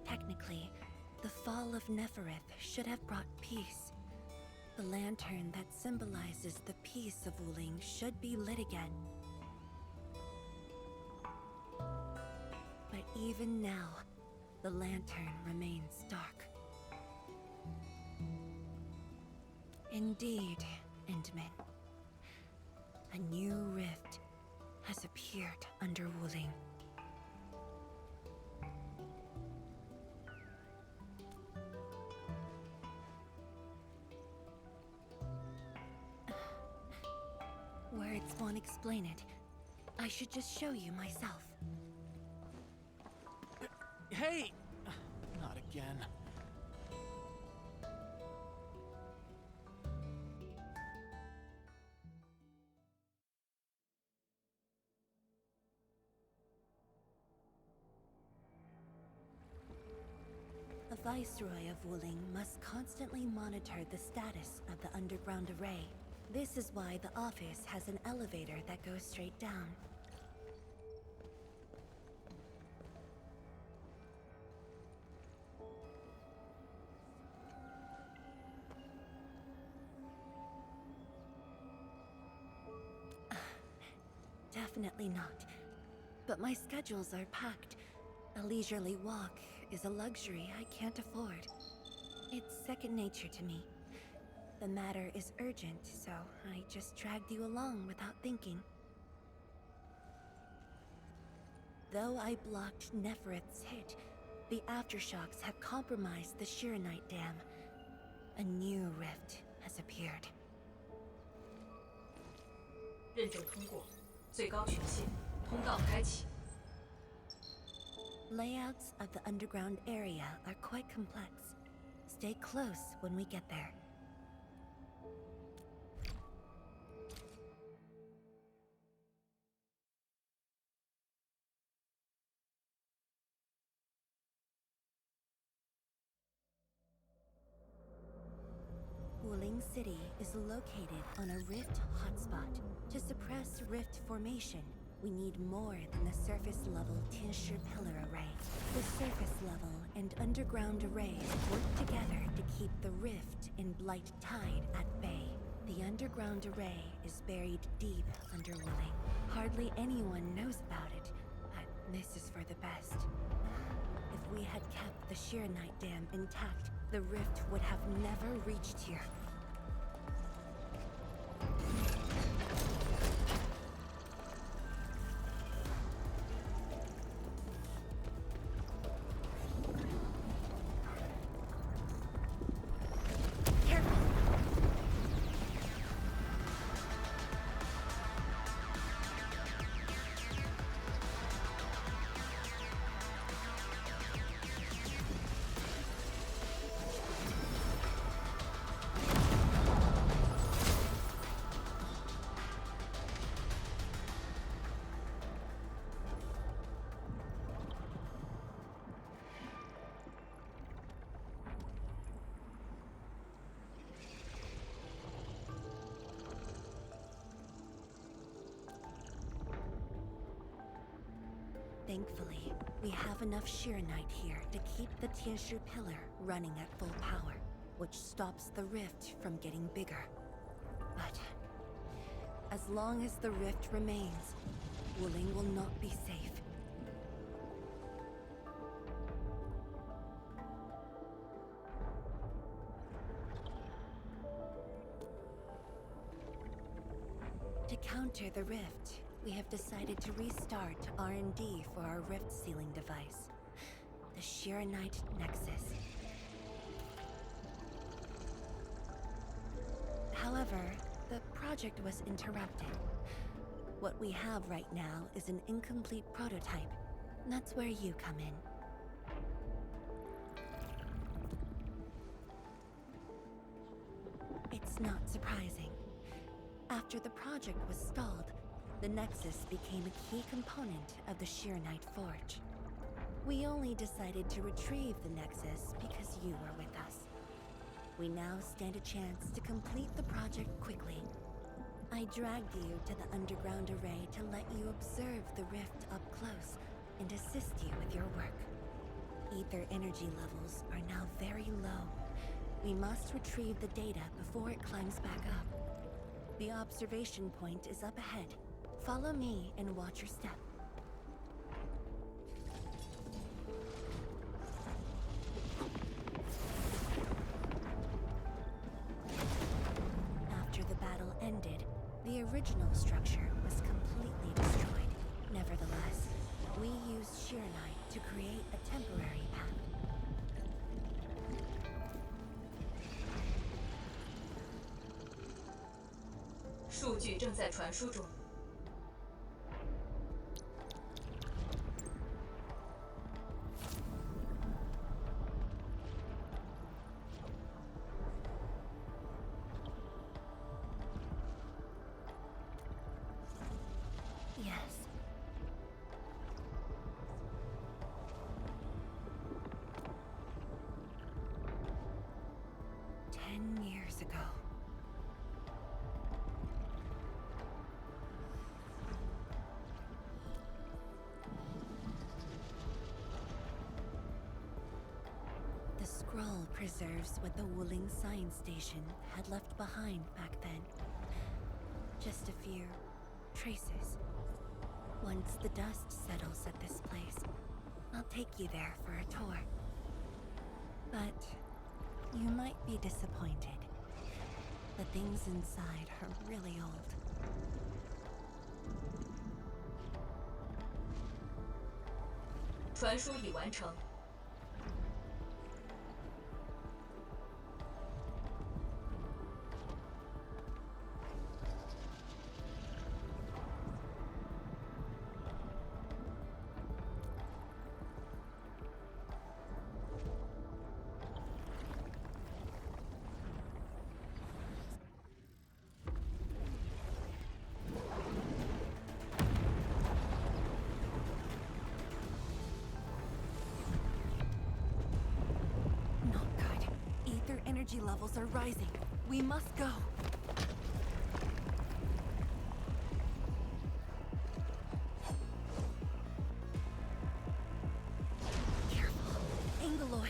Technically, the fall of Nefereth should have brought peace. The lantern that symbolizes the peace of Wuling should be lit again. But even now, the lantern remains dark. Indeed, Endman. A new rift has appeared under Wuling. Words won't explain it. I should just show you myself. Hey! Not again. The Viceroy of Wuling must constantly monitor the status of the underground array. This is why the office has an elevator that goes straight down. Definitely not. But my schedules are packed. A leisurely walk is a luxury I can't afford. It's second nature to me. The matter is urgent, so I just dragged you along without thinking. Though I blocked Nefereth's hit, the aftershocks have compromised the Shiranite Dam. A new rift has appeared. 认证通过，最高权限，通道开启。 Layouts of the underground area are quite complex. Stay close when we get there. Wuling City is located on a rift hotspot. To suppress rift formation, we need more than the surface-level Tianshi pillar array. The surface-level and underground arrays work together to keep the rift in Blight Tide at bay. The underground array is buried deep under Wuling. Hardly anyone knows about it, but this is for the best. If we had kept the Shiranite Dam intact, the rift would have never reached here. Thankfully, we have enough Sheeranite here to keep the Tianshu pillar running at full power, which stops the rift from getting bigger. But as long as the rift remains, Wuling will not be safe. To counter the rift, we have decided to restart R&D for our rift sealing device, the Sheeranite Nexus. However, the project was interrupted. What we have right now is an incomplete prototype. That's where you come in. It's not surprising. After the project was stalled, the Nexus became a key component of the Sheeranite Forge. We only decided to retrieve the Nexus because you were with us. We now stand a chance to complete the project quickly. I dragged you to the underground array to let you observe the rift up close and assist you with your work. Ether energy levels are now very low. We must retrieve the data before it climbs back up. The observation point is up ahead. Follow me and watch your step. After the battle ended, the original structure was completely destroyed. Nevertheless, we used Sheeranite to create a temporary path. 数据正在传输中。Yes. Ten years ago. The scroll preserves what the Wuling Science Station had left behind back then. Just a few traces. Once the dust settles at this place, I'll take you there for a tour. But you might be disappointed. The things inside are really old. 传输已完成。Not good. Ether energy levels are rising. We must go. Careful. Angeloy.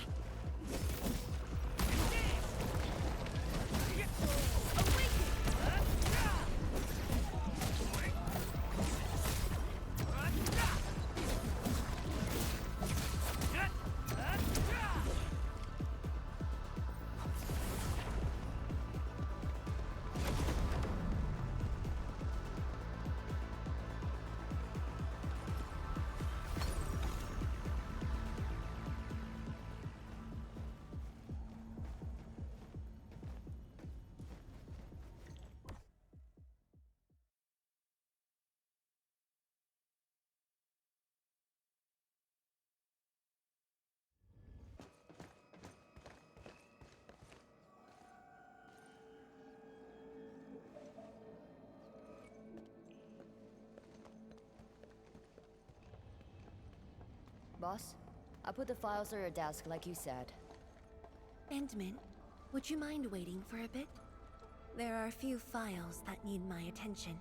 Boss, I put the files on your desk like you said. Endman, would you mind waiting for a bit? There are a few files that need my attention.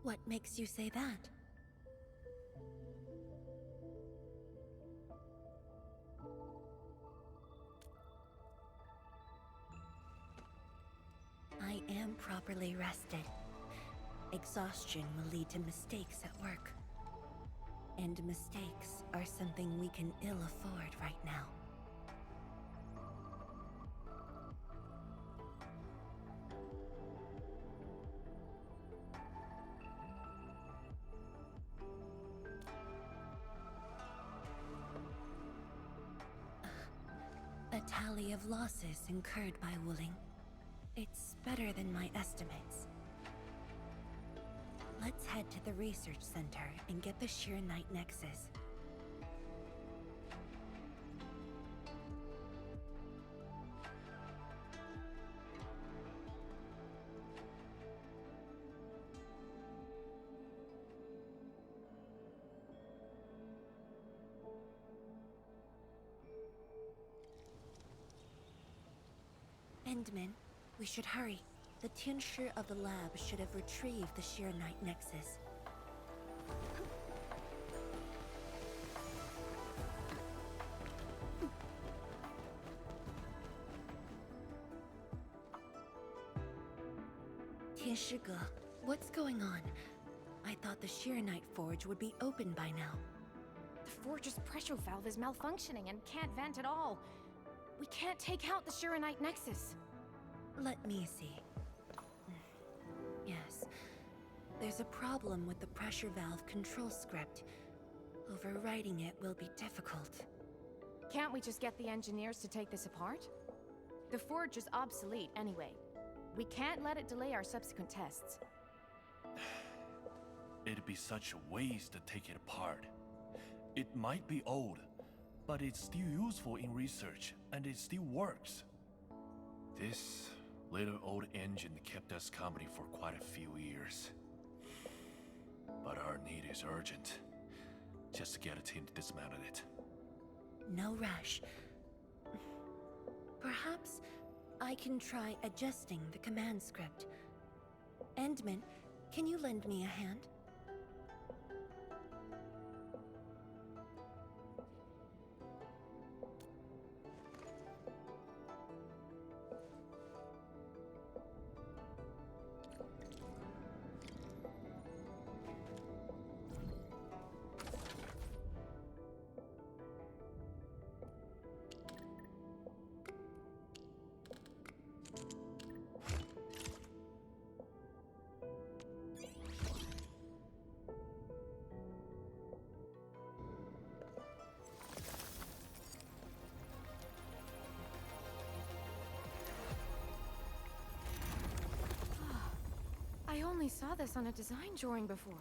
What makes you say that? I am properly rested. Exhaustion will lead to mistakes at work. And mistakes are something we can ill afford right now. A tally of losses incurred by Wuling. It's better than my estimates. Let's head to the research center and get the Sheer Knight Nexus. Endman, we should hurry. The Tianshi of the lab should have retrieved the Sheer Knight Nexus. Tianshi, what's going on? I thought the Sheer Knight Forge would be open by now. The forge's pressure valve is malfunctioning and can't vent at all. We can't take out the Sheer Knight Nexus. Let me see. Yes. There's a problem with the pressure valve control script. Overwriting it will be difficult. Can't we just get the engineers to take this apart? The forge is obsolete anyway. We can't let it delay our subsequent tests. It'd be such a waste to take it apart. It might be old, but it's still useful in research, and it still works. This little old engine kept us company for quite a few years. But our need is urgent. Just to get a team to dismantle it. No rush. Perhaps I can try adjusting the command script. Endman, can you lend me a hand? I only saw this on a design drawing before.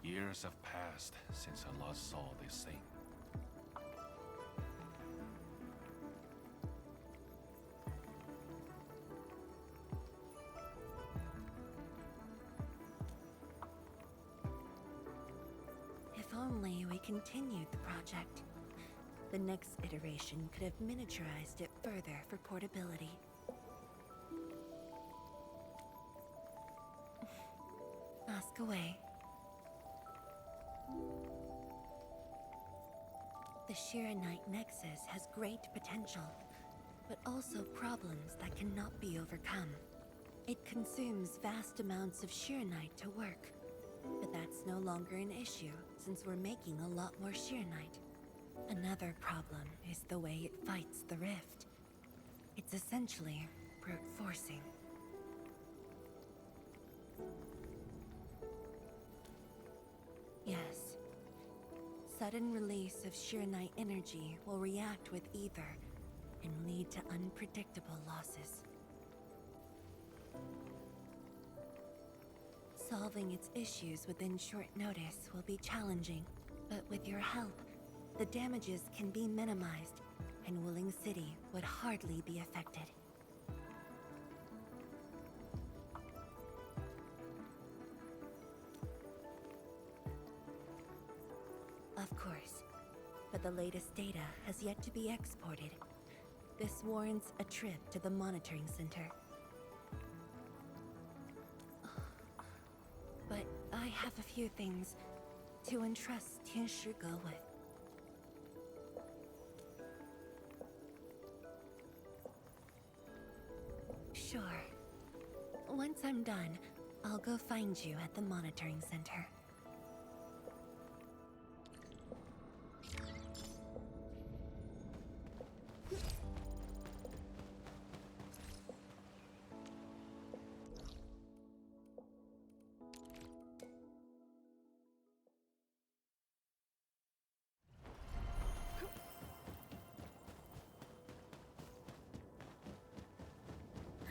Years have passed since I last saw this thing. If only we continued the project. The next iteration could have miniaturized it further for portability. Ask away. The Sheer Knight Nexus has great potential, but also problems that cannot be overcome. It consumes vast amounts of Sheer Knight to work, but that's no longer an issue since we're making a lot more Sheer Knight. Another problem is the way it fights the rift. It's essentially brute forcing. Yes. Sudden release of Sheer Knight energy will react with ether and lead to unpredictable losses. Solving its issues within short notice will be challenging, but with your help, the damages can be minimized, and Wuling City would hardly be affected. Of course, but the latest data has yet to be exported. This warrants a trip to the monitoring center. have a few things to entrust Tian Shige with. Sure. Once I'm done, I'll go find you at the monitoring center.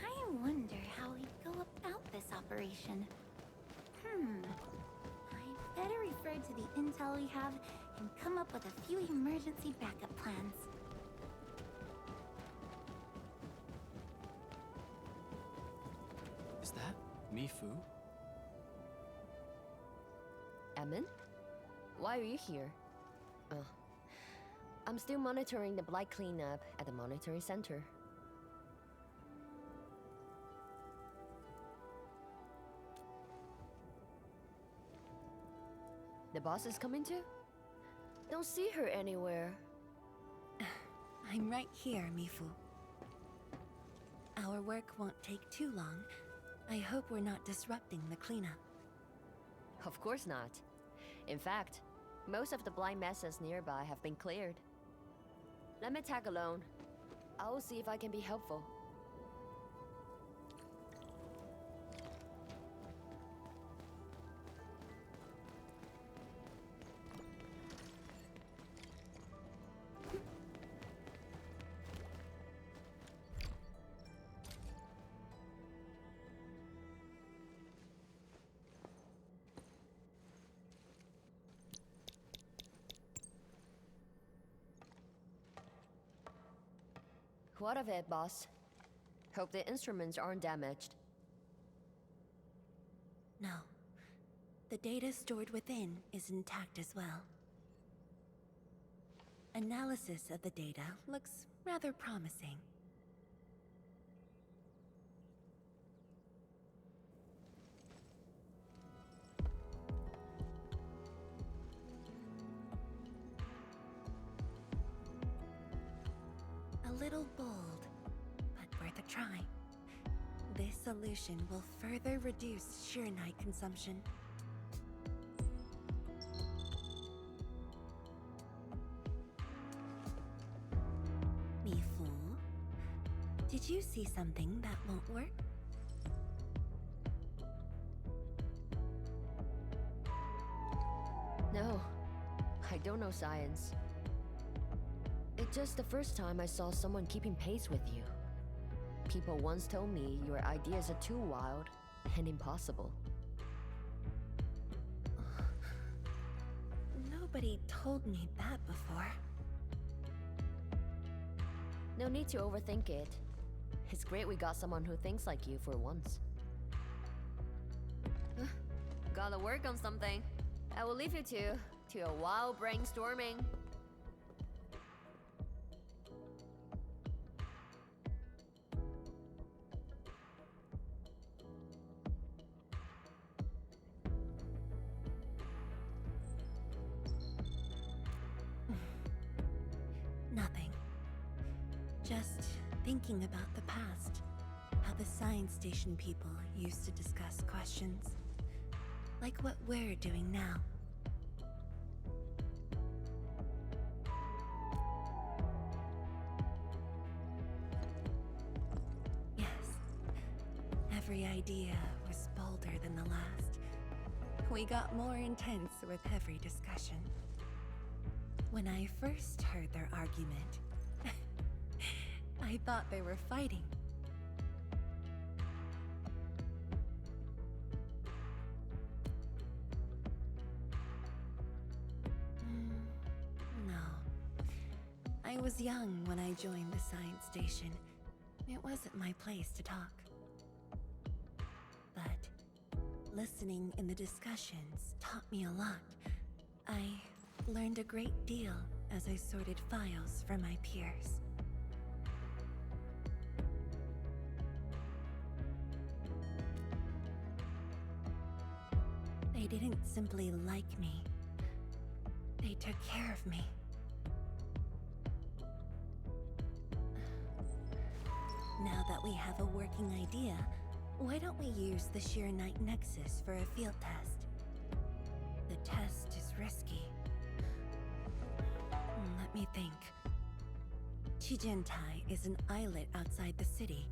I wonder how he'd go about this operation. I'd better refer to the intel we have and come up with a few emergency backup plans. Is that Mifu? Emin? Why are you here? I'm still monitoring the blight cleanup at the monitoring center. The boss is coming too? Don't see her anywhere. I'm right here, Mifu. Our work won't take too long. I hope we're not disrupting the cleanup. Of course not. In fact, most of the blind messes nearby have been cleared. Let me tag along. I will see if I can be helpful. What of it, boss? Hope the instruments aren't damaged. No. The data stored within is intact as well. Analysis of the data looks rather promising. A little bold, but worth a try. This solution will further reduce Sheernite consumption. Mifu, did you see something that won't work? No, I don't know science. It's just the first time I saw someone keeping pace with you. People once told me your ideas are too wild and impossible. Nobody told me that before. No need to overthink it. It's great we got someone who thinks like you for once. Gotta work on something. I will leave you to a wild brainstorming. Nothing. Just thinking about the past. How the science station people used to discuss questions. Like what we're doing now. Yes. Every idea was bolder than the last. We got more intense with every discussion. When I first heard their argument, I thought they were fighting. No. I was young when I joined the science station. It wasn't my place to talk. But listening in the discussions taught me a lot. I learned a great deal as I sorted files for my peers. They They didn't simply like me. They took care of me. Now that we have a working idea, why don't we use the Sheer Knight Nexus for a field test? The test is risky. Let me think. Chijentai is an islet outside the city.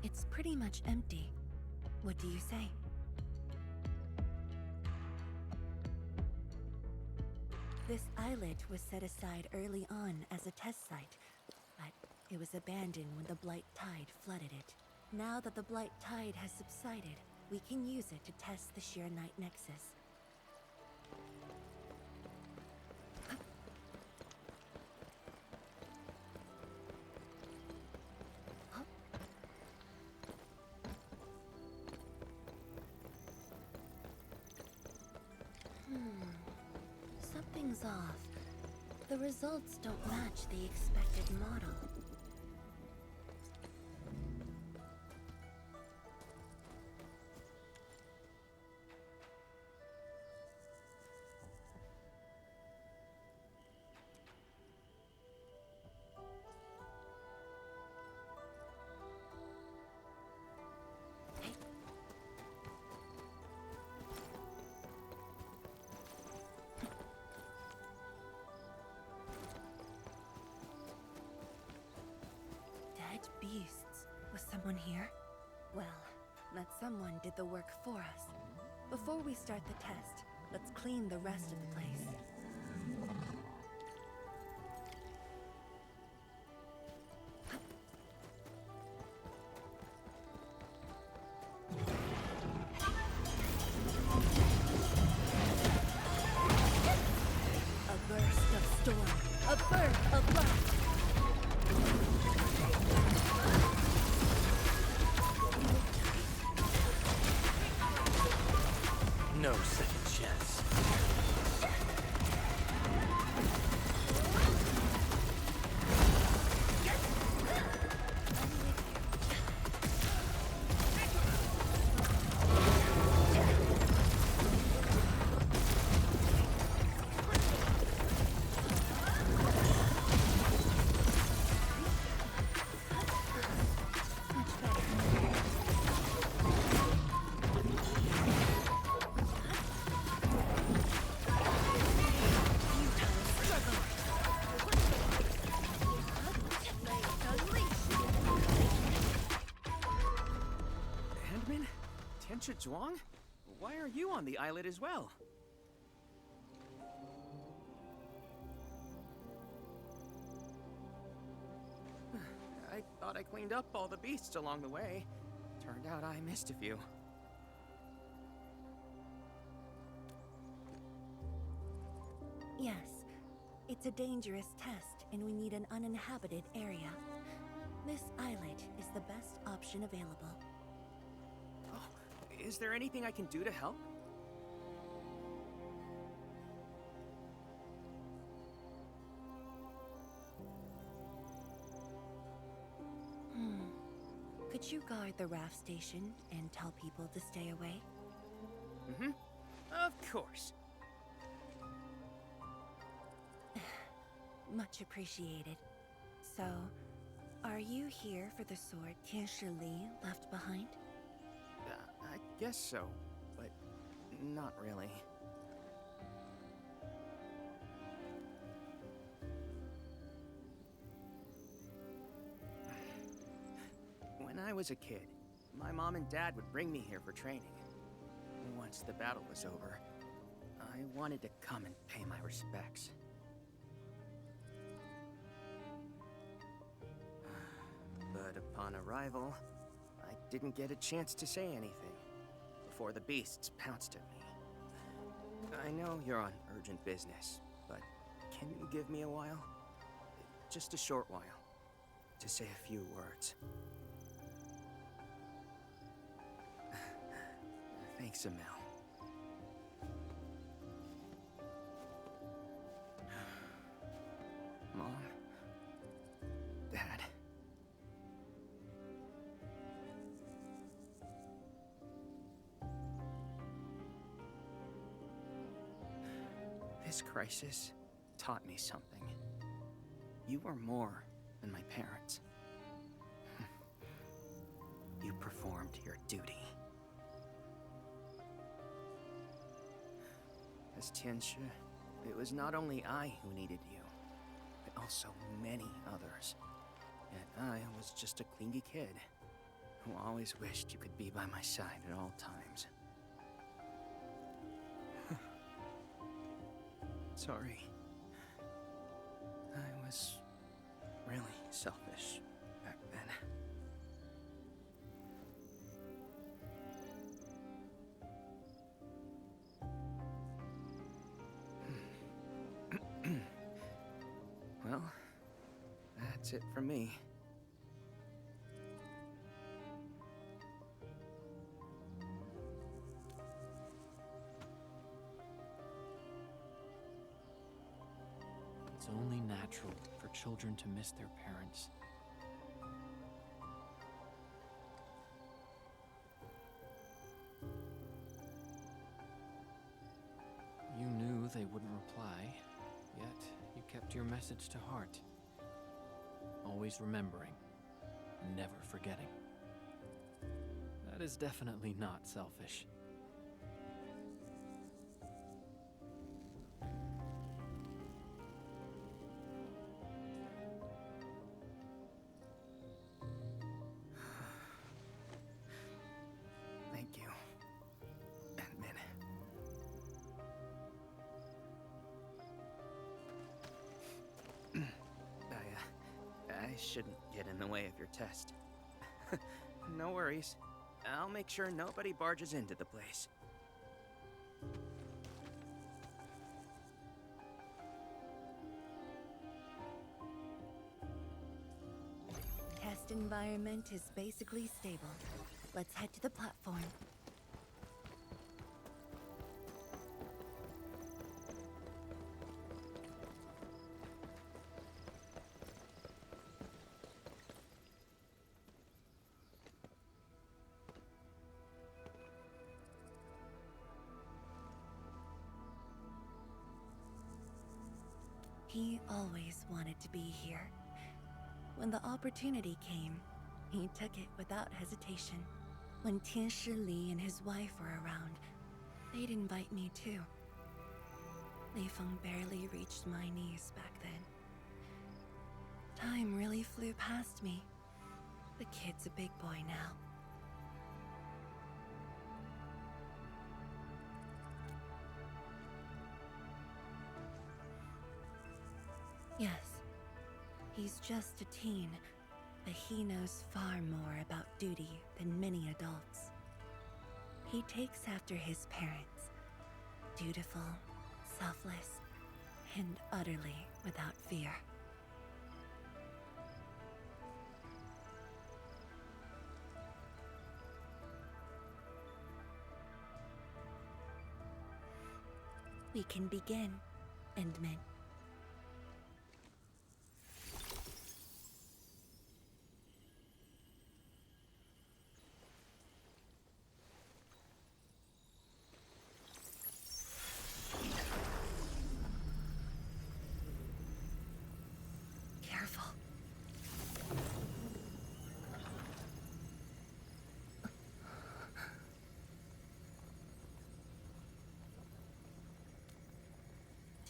It's pretty much empty. What do you say? This islet was set aside early on as a test site, but it was abandoned when the Blight Tide flooded it. Now that the Blight Tide has subsided, we can use it to test the Sheer Knight Nexus. Something's off. The results don't match the expected model. Beasts. Was someone here? Well, that someone did the work for us. Before we start the test, let's clean the rest of the place. A burst of storm. A birth of light. No second chance. Zhuang? Why are you on the islet as well? I thought I cleaned up all the beasts along the way. Turned out I missed a few. Yes, it's a dangerous test, and we need an uninhabited area. This islet is the best option available. Is there anything I can do to help? Could you guard the raft station and tell people to stay away? Mm-hmm. Of course. Much appreciated. So, are you here for the sword Tianshi Li left behind? I guess so, but not really. When I was a kid, my mom and dad would bring me here for training. Once the battle was over, I wanted to come and pay my respects. But upon arrival, I didn't get a chance to say anything before the beasts pounced at me. I know you're on urgent business, but can you give me a while? Just a short while, to say a few words. Thanks, Emil. Mom? Dad? This crisis taught me something. You were more than my parents. You performed your duty. As Tianshi, it was not only I who needed you, but also many others. Yet I was just a clingy kid who always wished you could be by my side at all times. Sorry. I was really selfish back then. Well, that's it for me. It's only natural for children to miss their parents. You knew they wouldn't reply, yet you kept your message to heart. Always remembering, and never forgetting. That is definitely not selfish. Thank you, Admin. I shouldn't get in the way of your test. No worries. I'll make sure nobody barges into the place. Test environment is basically stable. Let's head to the platform. He always wanted to be here. When the opportunity came, he took it without hesitation. When Tianshi Li and his wife were around, they'd invite me too. Li Feng barely reached my knees back then. Time really flew past me. The kid's a big boy now. Yes, he's just a teen, but he knows far more about duty than many adults. He takes after his parents, dutiful, selfless, and utterly without fear. We can begin, Endman. Careful.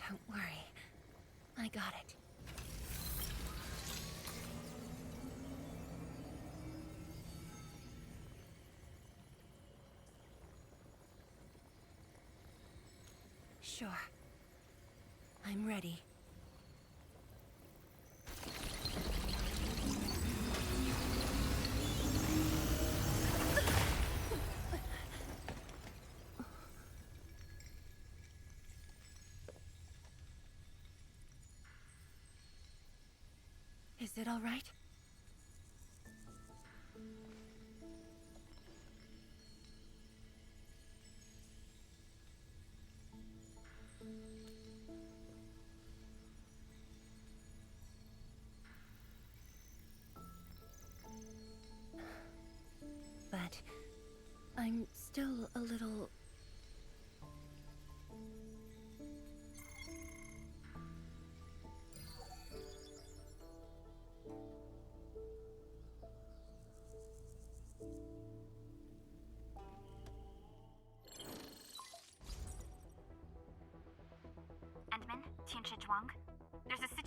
Don't worry. I got it. Sure. I'm ready. Is it all right? But I'm still a little...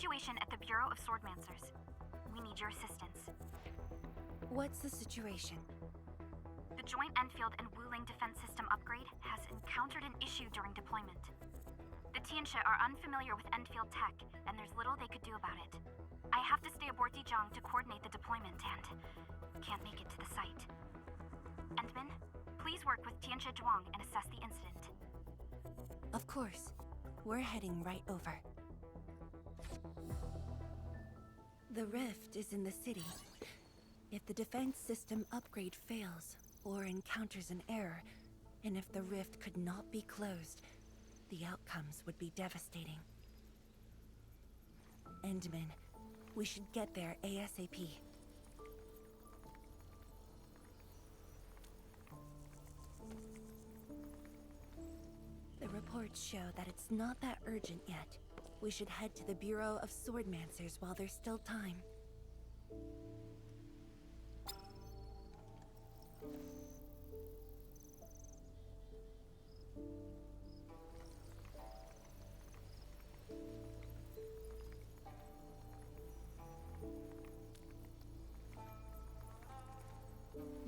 situation at the Bureau of Swordmancers. We need your assistance. What's the situation? The Joint Enfield and Wuling defense system upgrade has encountered an issue during deployment. The Tianxia are unfamiliar with Enfield tech, and there's little they could do about it. I have to stay aboard Dijong to coordinate the deployment and can't make it to the site. Endman, please work with Tianxia Zhuang and assess the incident. Of course. We're heading right over. The rift is in the city. If the defense system upgrade fails, or encounters an error, and if the rift could not be closed, the outcomes would be devastating. Endman, we should get there ASAP. The reports show that it's not that urgent yet. We should head to the Bureau of Swordmancers while there's still time.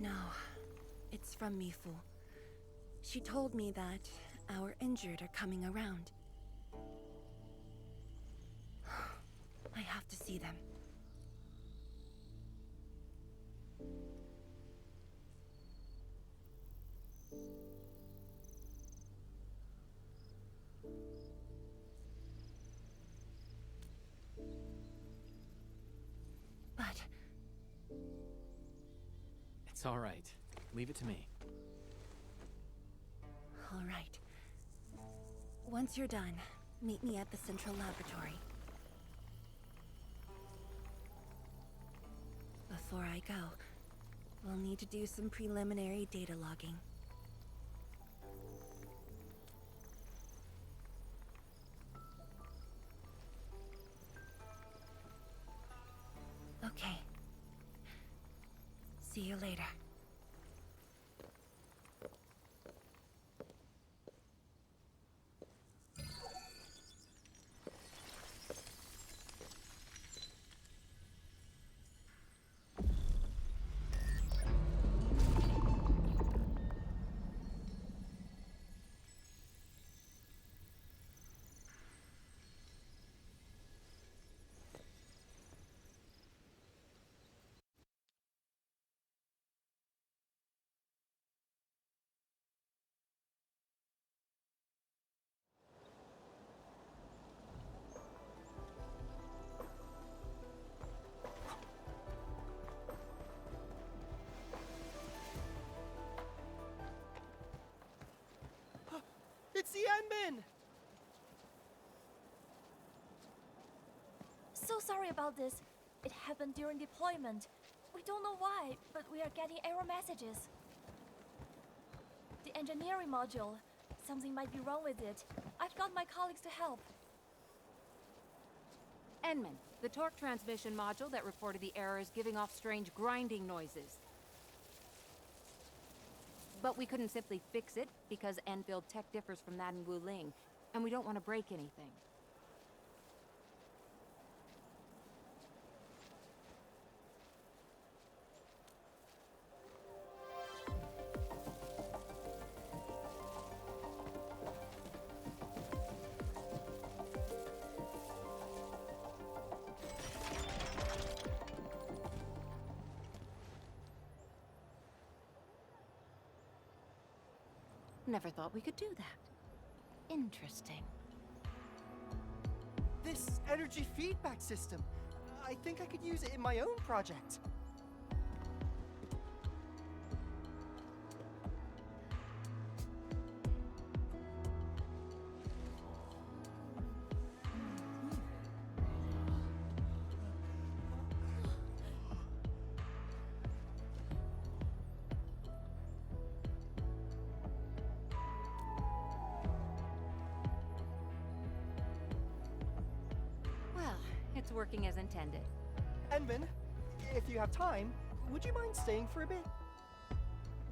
No, it's from Mifu. She told me that our injured are coming around. I have to see them. But... It's all right. Leave it to me. All right. Once you're done, meet me at the central laboratory. Before I go, we'll need to do some preliminary data logging. Okay. See you later. It's the Endman! So sorry about this. It happened during deployment. We don't know why, but we are getting error messages. The engineering module. Something might be wrong with it. I've got my colleagues to help. Enman, the torque transmission module that reported the error is giving off strange grinding noises. But we couldn't simply fix it because Enfield tech differs from that in Wuling, and we don't want to break anything. Never thought we could do that. Interesting. This energy feedback system. I think I could use it in my own project. It's working as intended. Endman, if you have time, would you mind staying for a bit?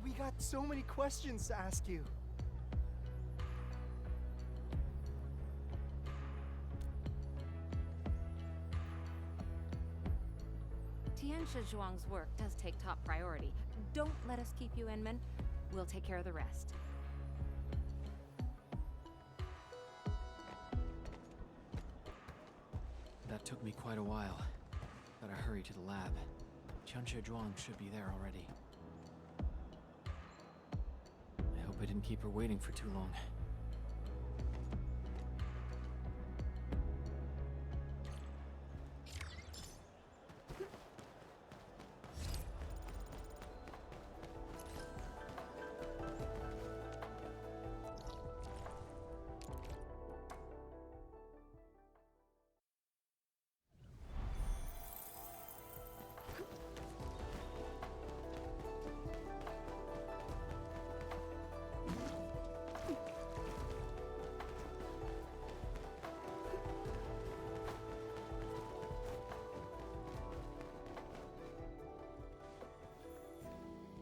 We got so many questions to ask you. Zhuang's work does take top priority. Don't let us keep you, Enman. We'll take care of the rest. That took me quite a while. Gotta hurry to the lab. Zhuang should be there already. I hope I didn't keep her waiting for too long.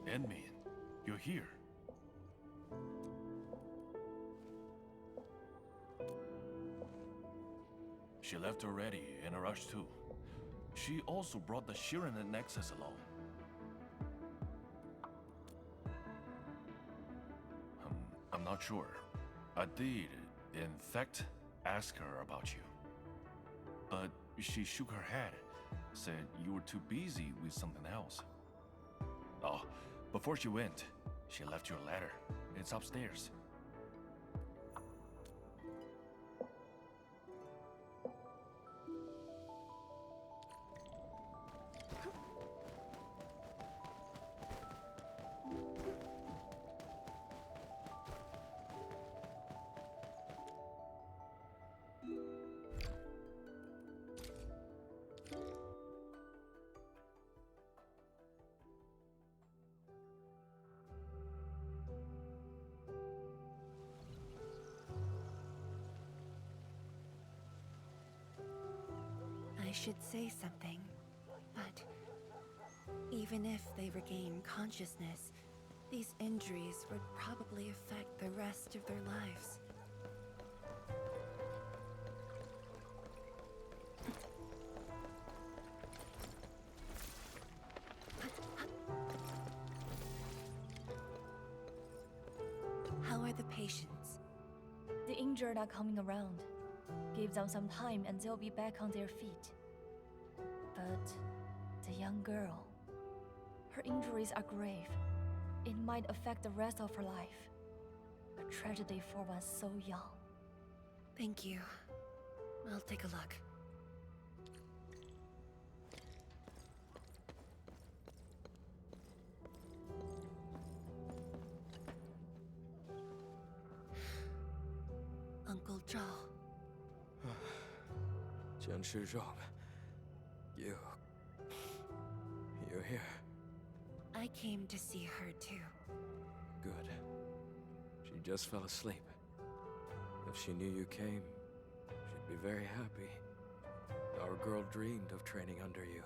Enmin, you're here. She left already, in a rush too. She also brought the Shiren and Nexus along. I'm not sure. I did, in fact, ask her about you. But she shook her head, said you were too busy with something else. Oh, before she went, she left you a letter. It's upstairs. I should say something, but even if they regain consciousness, these injuries would probably affect the rest of their lives. How are the patients? The injured are coming around. Give them some time and they'll be back on their feet. But the young girl, her injuries are grave. It might affect the rest of her life. A tragedy for one so young. Thank you. I'll take a look. Uncle Zhao. Zhuang, you're here. I came to see her too. Good. She just fell asleep. If she knew you came, she'd be very happy. Our girl dreamed of training under you.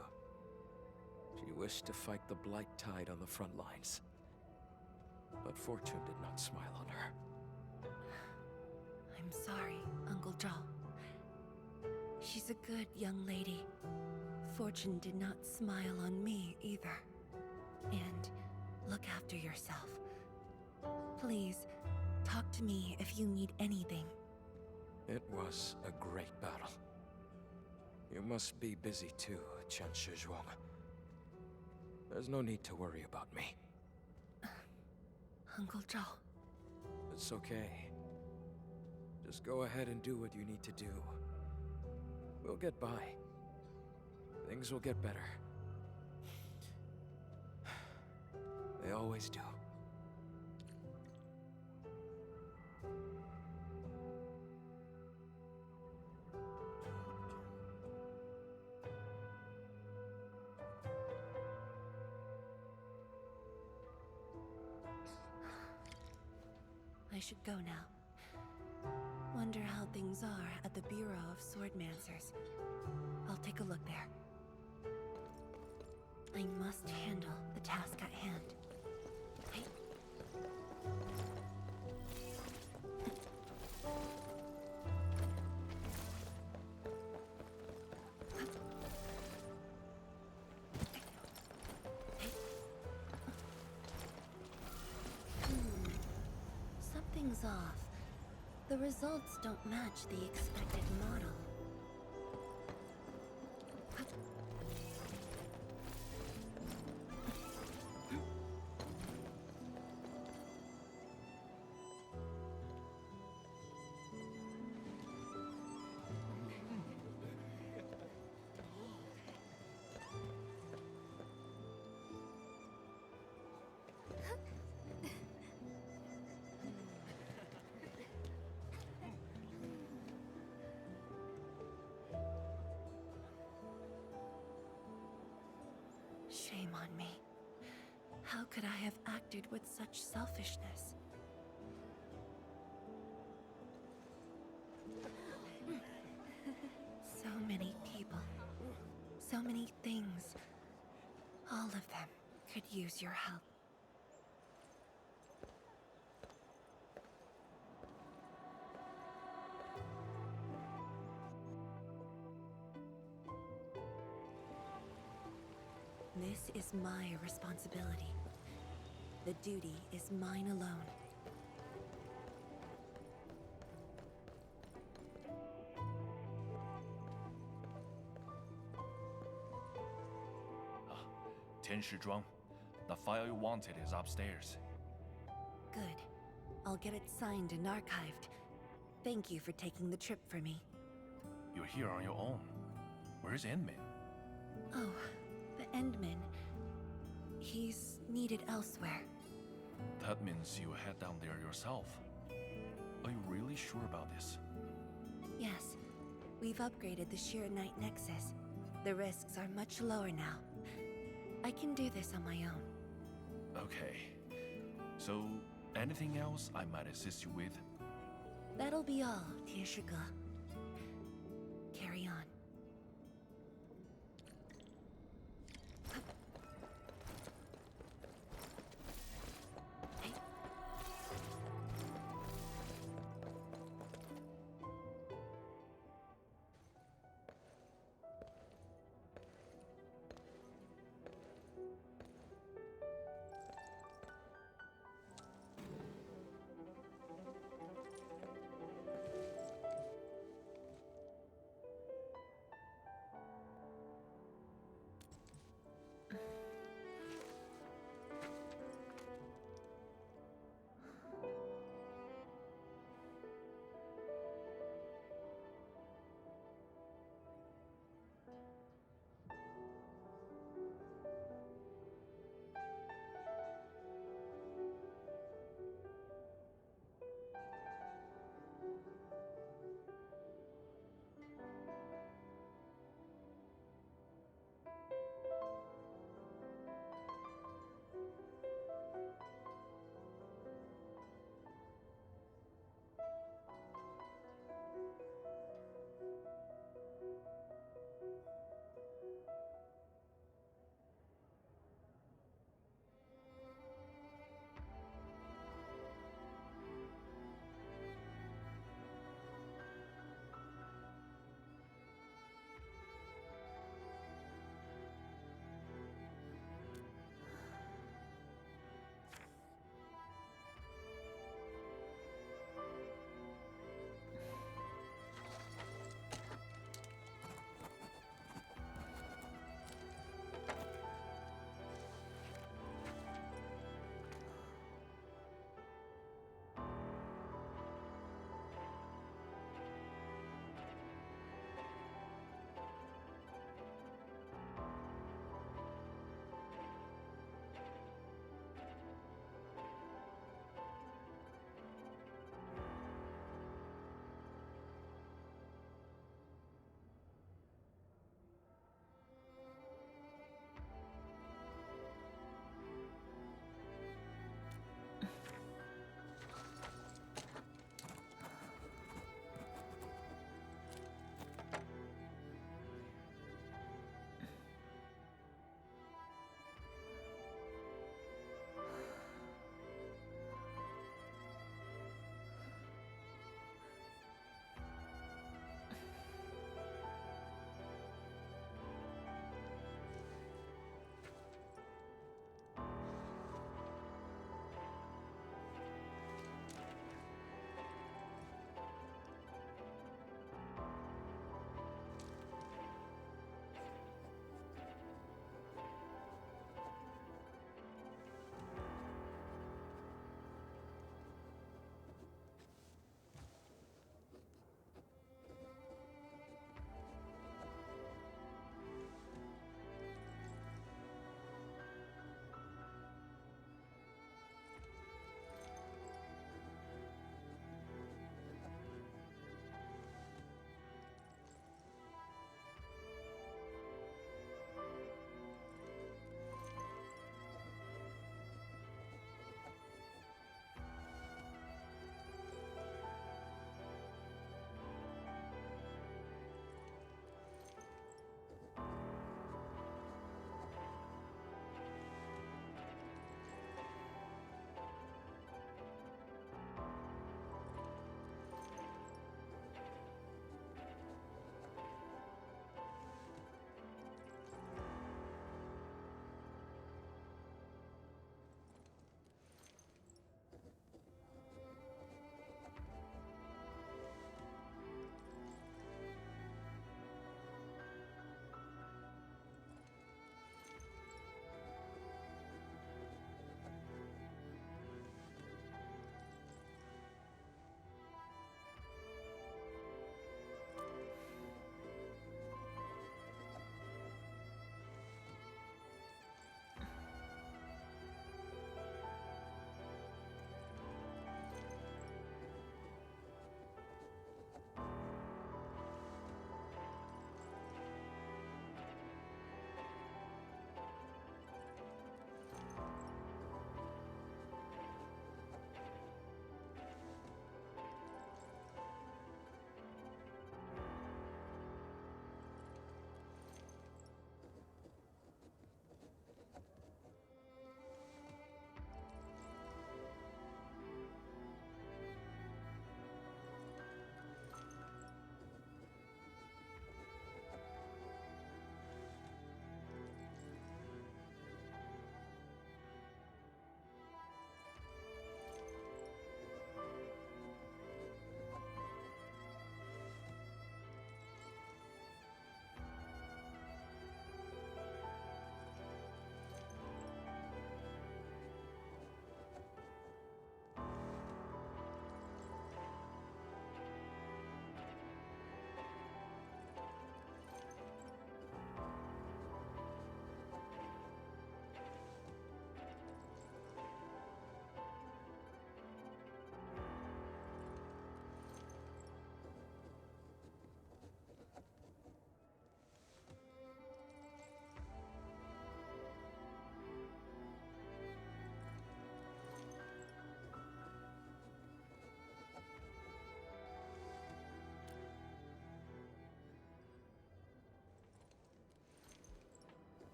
She wished to fight the Blight Tide on the front lines. But fortune did not smile on her. I'm sorry, Uncle Zhao. She's a good young lady. Fortune did not smile on me either. And look after yourself. Please, talk to me if you need anything. It was a great battle. You must be busy too, Zhuang. There's no need to worry about me. Uncle Zhao. It's okay. Just go ahead and do what you need to do. We'll get by. Things will get better. They always do. I should go now. Wonder how things are at the Bureau of Swordmancers. I'll take a look there. I must handle the task at hand. Hey. Something's off. The results don't match the expected model. Shame on me. How could I have acted with such selfishness? So many people, so many things. All of them could use your help. This is my responsibility. The duty is mine alone. Tianshizhuang, the file you wanted is upstairs. Good. I'll get it signed and archived. Thank you for taking the trip for me. You're here on your own. Where's Enmin? Oh, the Endman. He's needed elsewhere. That means you head down there yourself. Are you really sure about this? Yes. We've upgraded the Sheer Knight Nexus. The risks are much lower now. I can do this on my own. Okay. So, anything else I might assist you with? That'll be all, Tianshi. Carry on.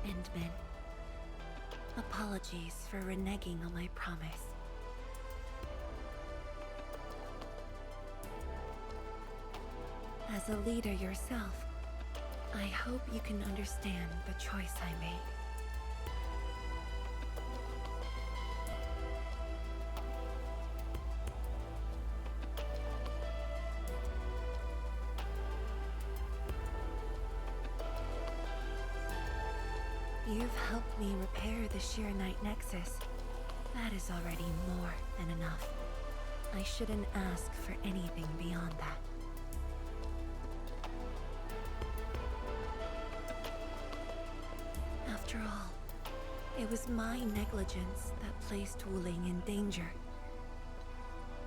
Endman. Apologies for reneging on my promise. As a leader yourself, I hope you can understand the choice I made. You've helped me repair the Sheer Knight Nexus. That is already more than enough. I shouldn't ask for anything beyond that. After all, it was my negligence that placed Wuling in danger.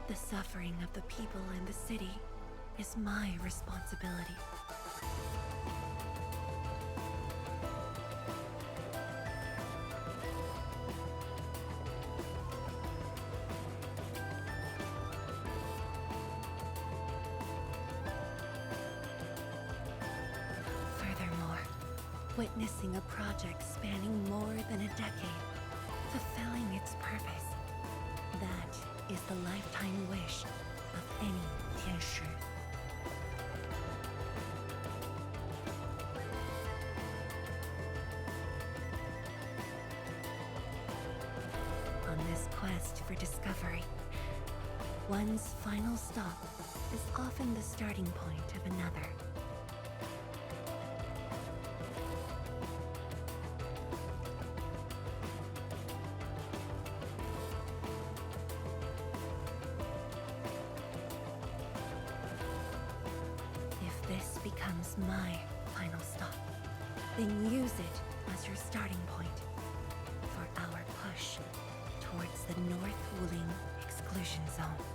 The suffering of the people in the city is my responsibility. Witnessing a project spanning more than a decade, fulfilling its purpose. That is the lifetime wish of any Tianshi. On this quest for discovery, one's final stop is often the starting point of another. This becomes my final stop. Then use it as your starting point for our push towards the North Wuling exclusion zone.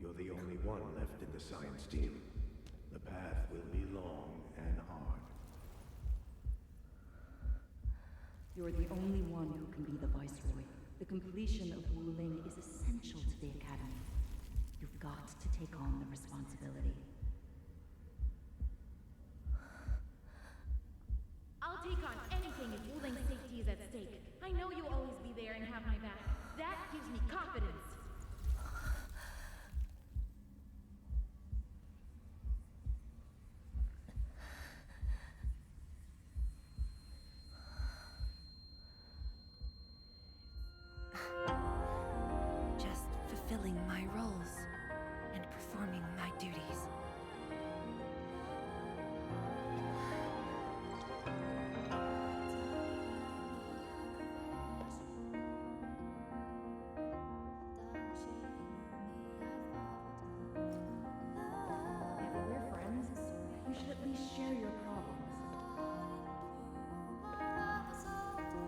You're the only one left in the science team. The path will be long and hard. You're the only one who can be the Viceroy. The completion of Wuling is essential to the Academy. You've got to take on the responsibility. I'll take on anything if Wuling's safety is at stake. I know you'll always be there and have my back. That gives me confidence. Just fulfilling my roles and performing my duties. If we're friends, you should at least share your problems.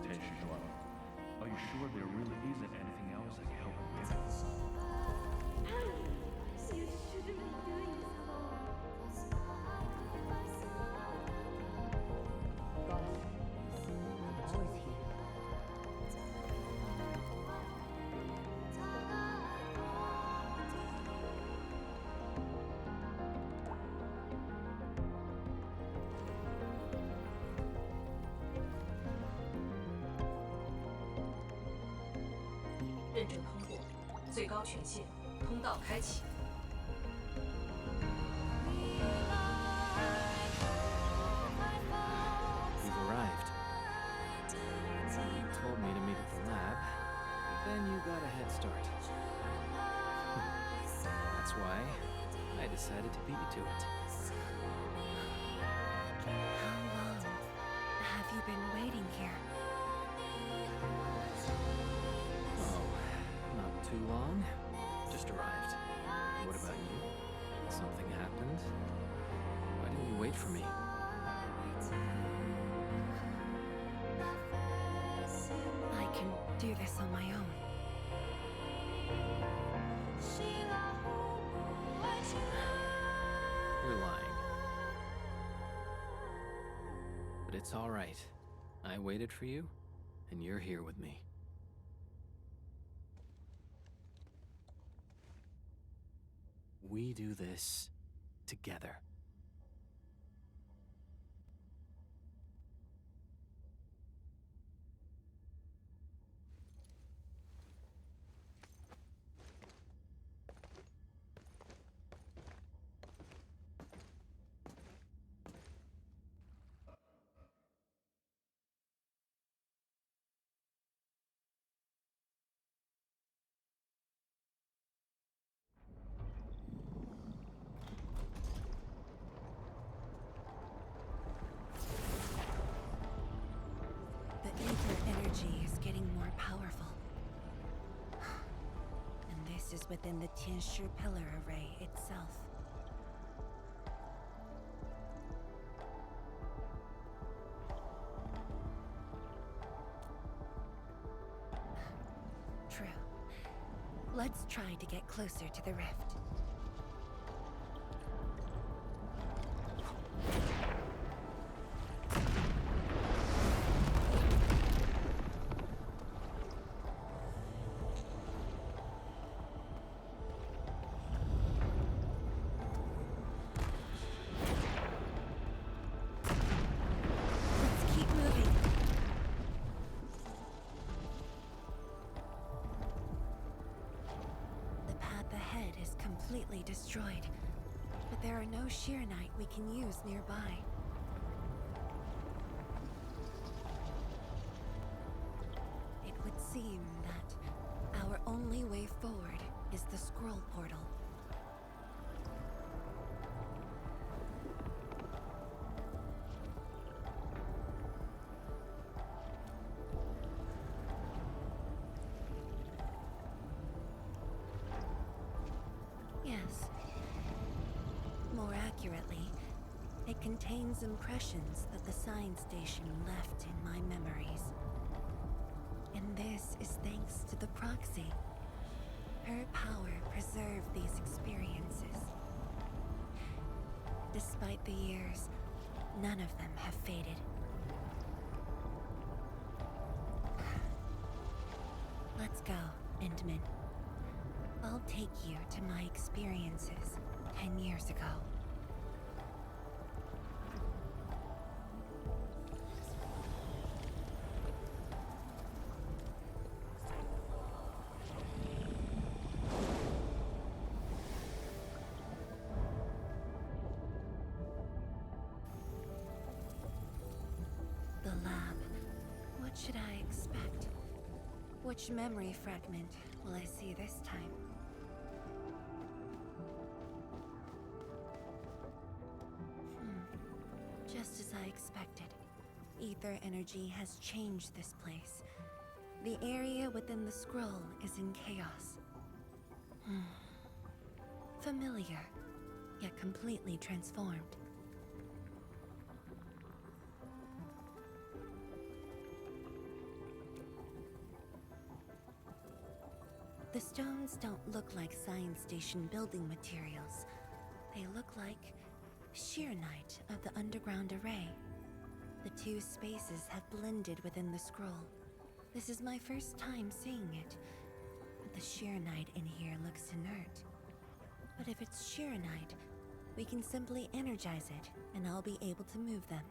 Tenshi, are you sure there really isn't anything else I can help you with? You shouldn't be doing this alone. Always here.认证通过，最高权限，通道开启。 You've arrived. You told me to meet at the lab, but then you got a head start. That's why I decided to beat you to it. How long have you been waiting here? Oh, not too long. Just arrived. What about you? Something happened? Why didn't you wait for me? I can do this on my own. You're lying. But it's all right. I waited for you, and you're here with me. We do this together. The ether energy is getting more powerful. And this is within the Tianshi pillar array itself. True. Let's try to get closer to the rift. Let's keep moving. The path ahead is completely destroyed, but there are no Shiranite we can use nearby. It would seem that our only way forward is the scroll portal. Yes. More accurately, it contains impressions that the science station left in my memories. And this is thanks to the proxy. Her power preserved these experiences. Despite the years, none of them have faded. Let's go, Endman. I'll take you to my experiences 10 years ago. The lab. What should I expect? Which memory fragment will I see this time? Just as I expected. Ether energy has changed this place. The area within the scroll is in chaos. Familiar, yet completely transformed. The stones don't look like science station building materials. They look like Shiranite of the underground array. The two spaces have blended within the scroll. This is my first time seeing it. The Shiranite in here looks inert. But if it's Shiranite, we can simply energize it, and I'll be able to move them.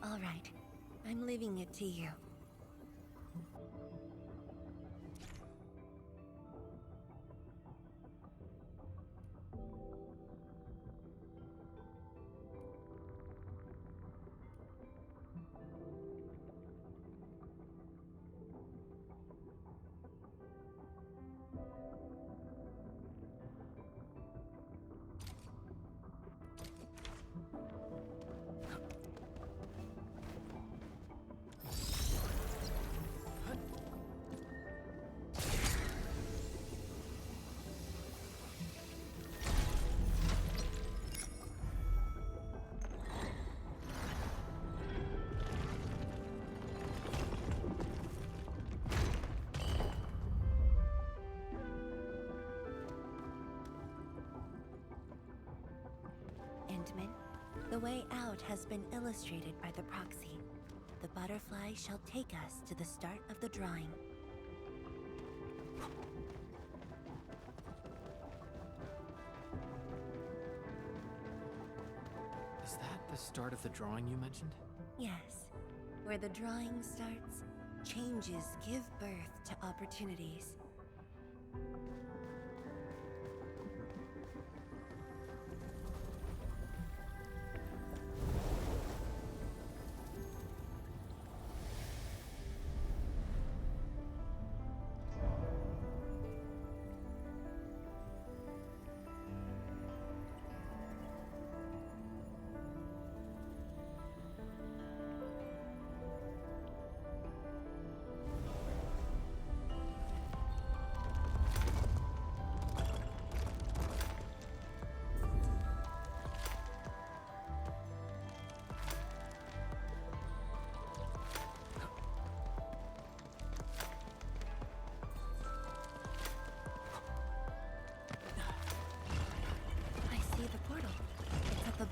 All right, I'm leaving it to you. compartment. The way out has been illustrated by the proxy. The butterfly shall take us to the start of the drawing. Is that the start of the drawing you mentioned? Yes. Where the drawing starts, changes give birth to opportunities.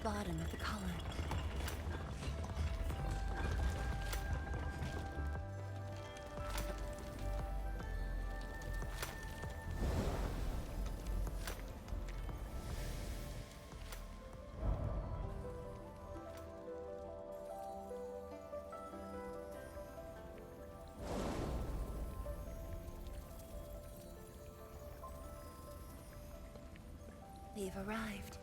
Bottom of the column. We've arrived.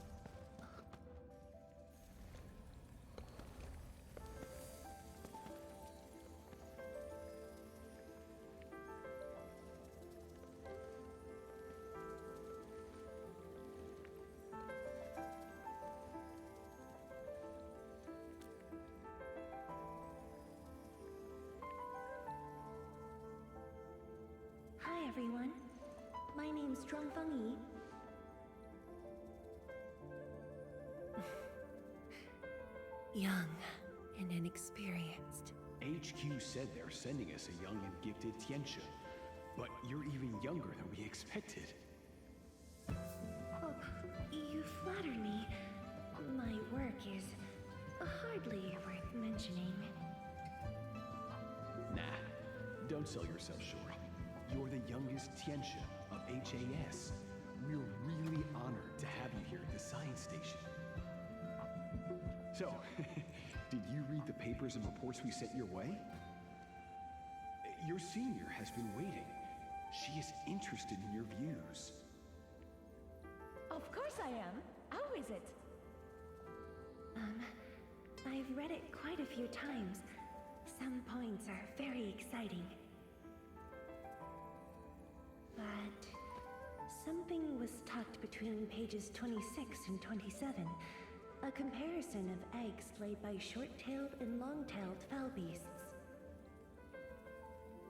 Hi everyone. My name's Zhuangfeng Yi. Young and inexperienced. HQ said they're sending us a young and gifted Tianxia, but you're even younger than we expected. Oh, you flatter me. My work is hardly worth mentioning. Nah, don't sell yourself short. You're the youngest Tianxia of HAS. We're really honored to have you here at the science station. So, did you read the papers and reports we sent your way? Your senior has been waiting. She is interested in your views. Of course I am. How is it? I've read it quite a few times. Some points are very exciting. But something was tucked between pages 26 and 27. A comparison of eggs laid by short-tailed and long-tailed fowl beasts.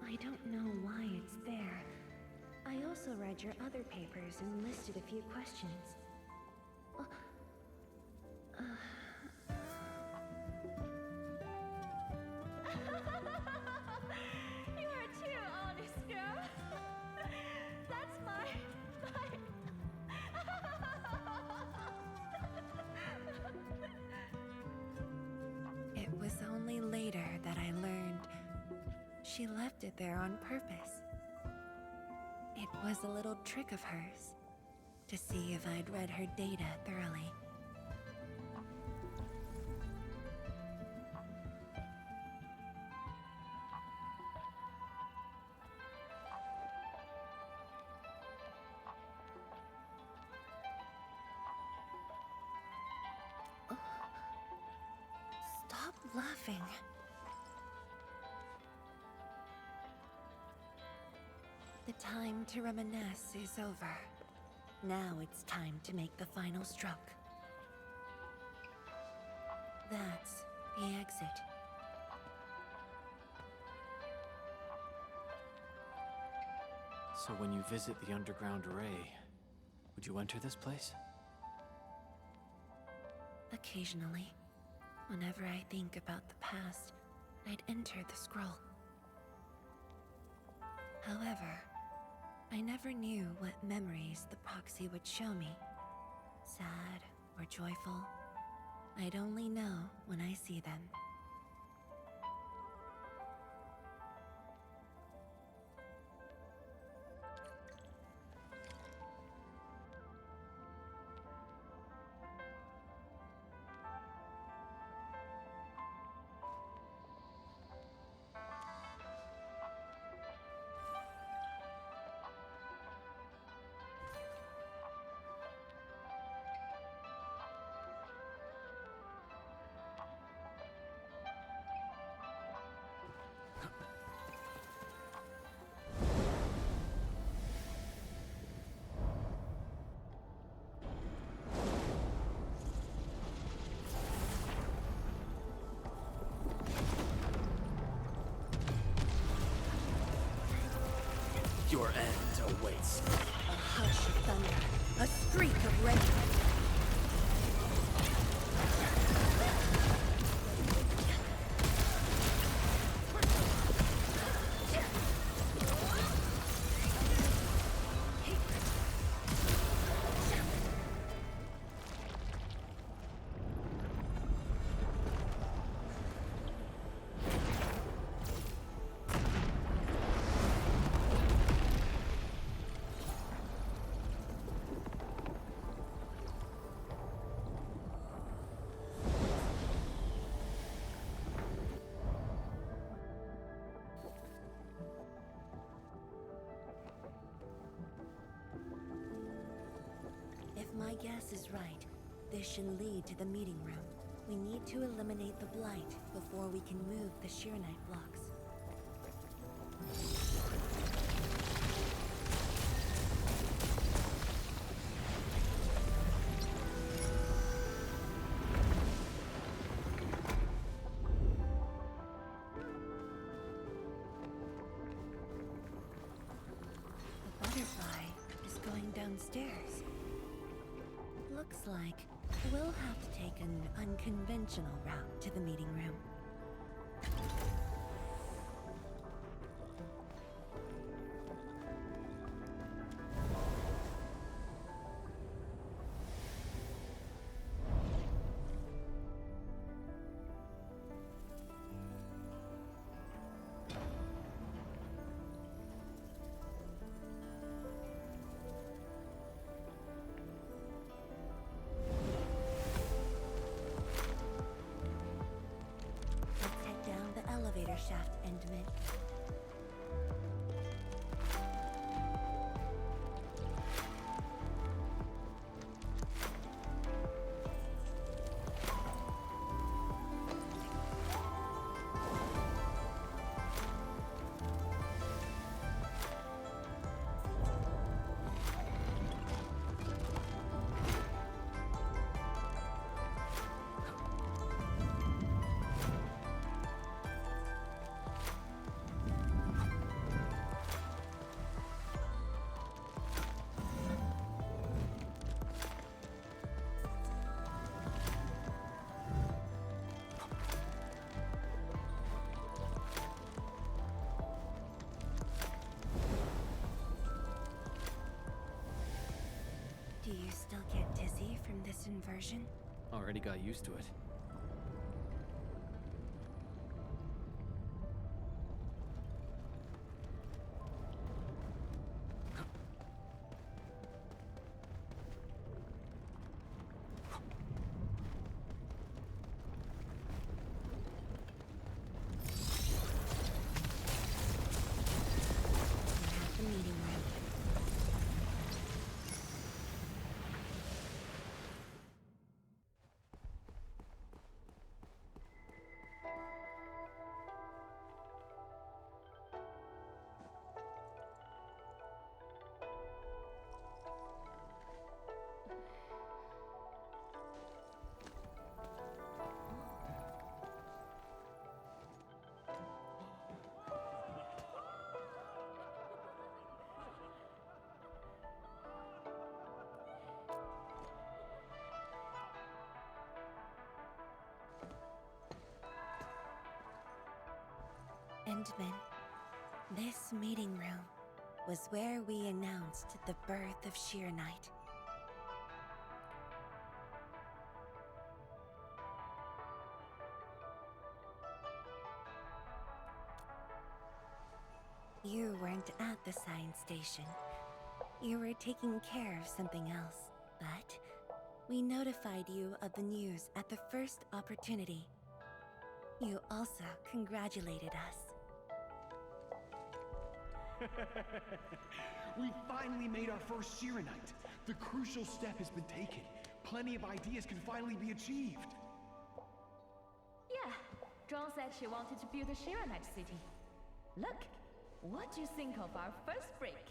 I don't know why it's there. I also read your other papers and listed a few questions. You are too honest, girl. That's my... It was only later that I learned she left it there on purpose. It was a little trick of hers to see if I'd read her data thoroughly. Stop laughing. The time to reminisce is over. Now it's time to make the final stroke. That's the exit. So when you visit the underground array, would you enter this place? Occasionally, whenever I think about the past, I'd enter the scroll. However, I never knew what memories the proxy would show me. Sad or joyful, I'd only know when I see them. Your end awaits. A hush of thunder, a streak of rain. If my guess is right, this should lead to the meeting room. We need to eliminate the Blight before we can move the Sheernite blocks. The butterfly is going downstairs. Looks like we'll have to take an unconventional route to the meeting room. Elevator shaft, Endman. Do you still get dizzy from this inversion? Already got used to it. The meeting room. Endman, this meeting room was where we announced the birth of Sheernite. You weren't at the science station. You were taking care of something else. But we notified you of the news at the first opportunity. You also congratulated us. We finally made our first Shiranite. The crucial step has been taken. Plenty of ideas can finally be achieved. Yeah, John said she wanted to build a Shiranite city. Look, what do you think of our first break?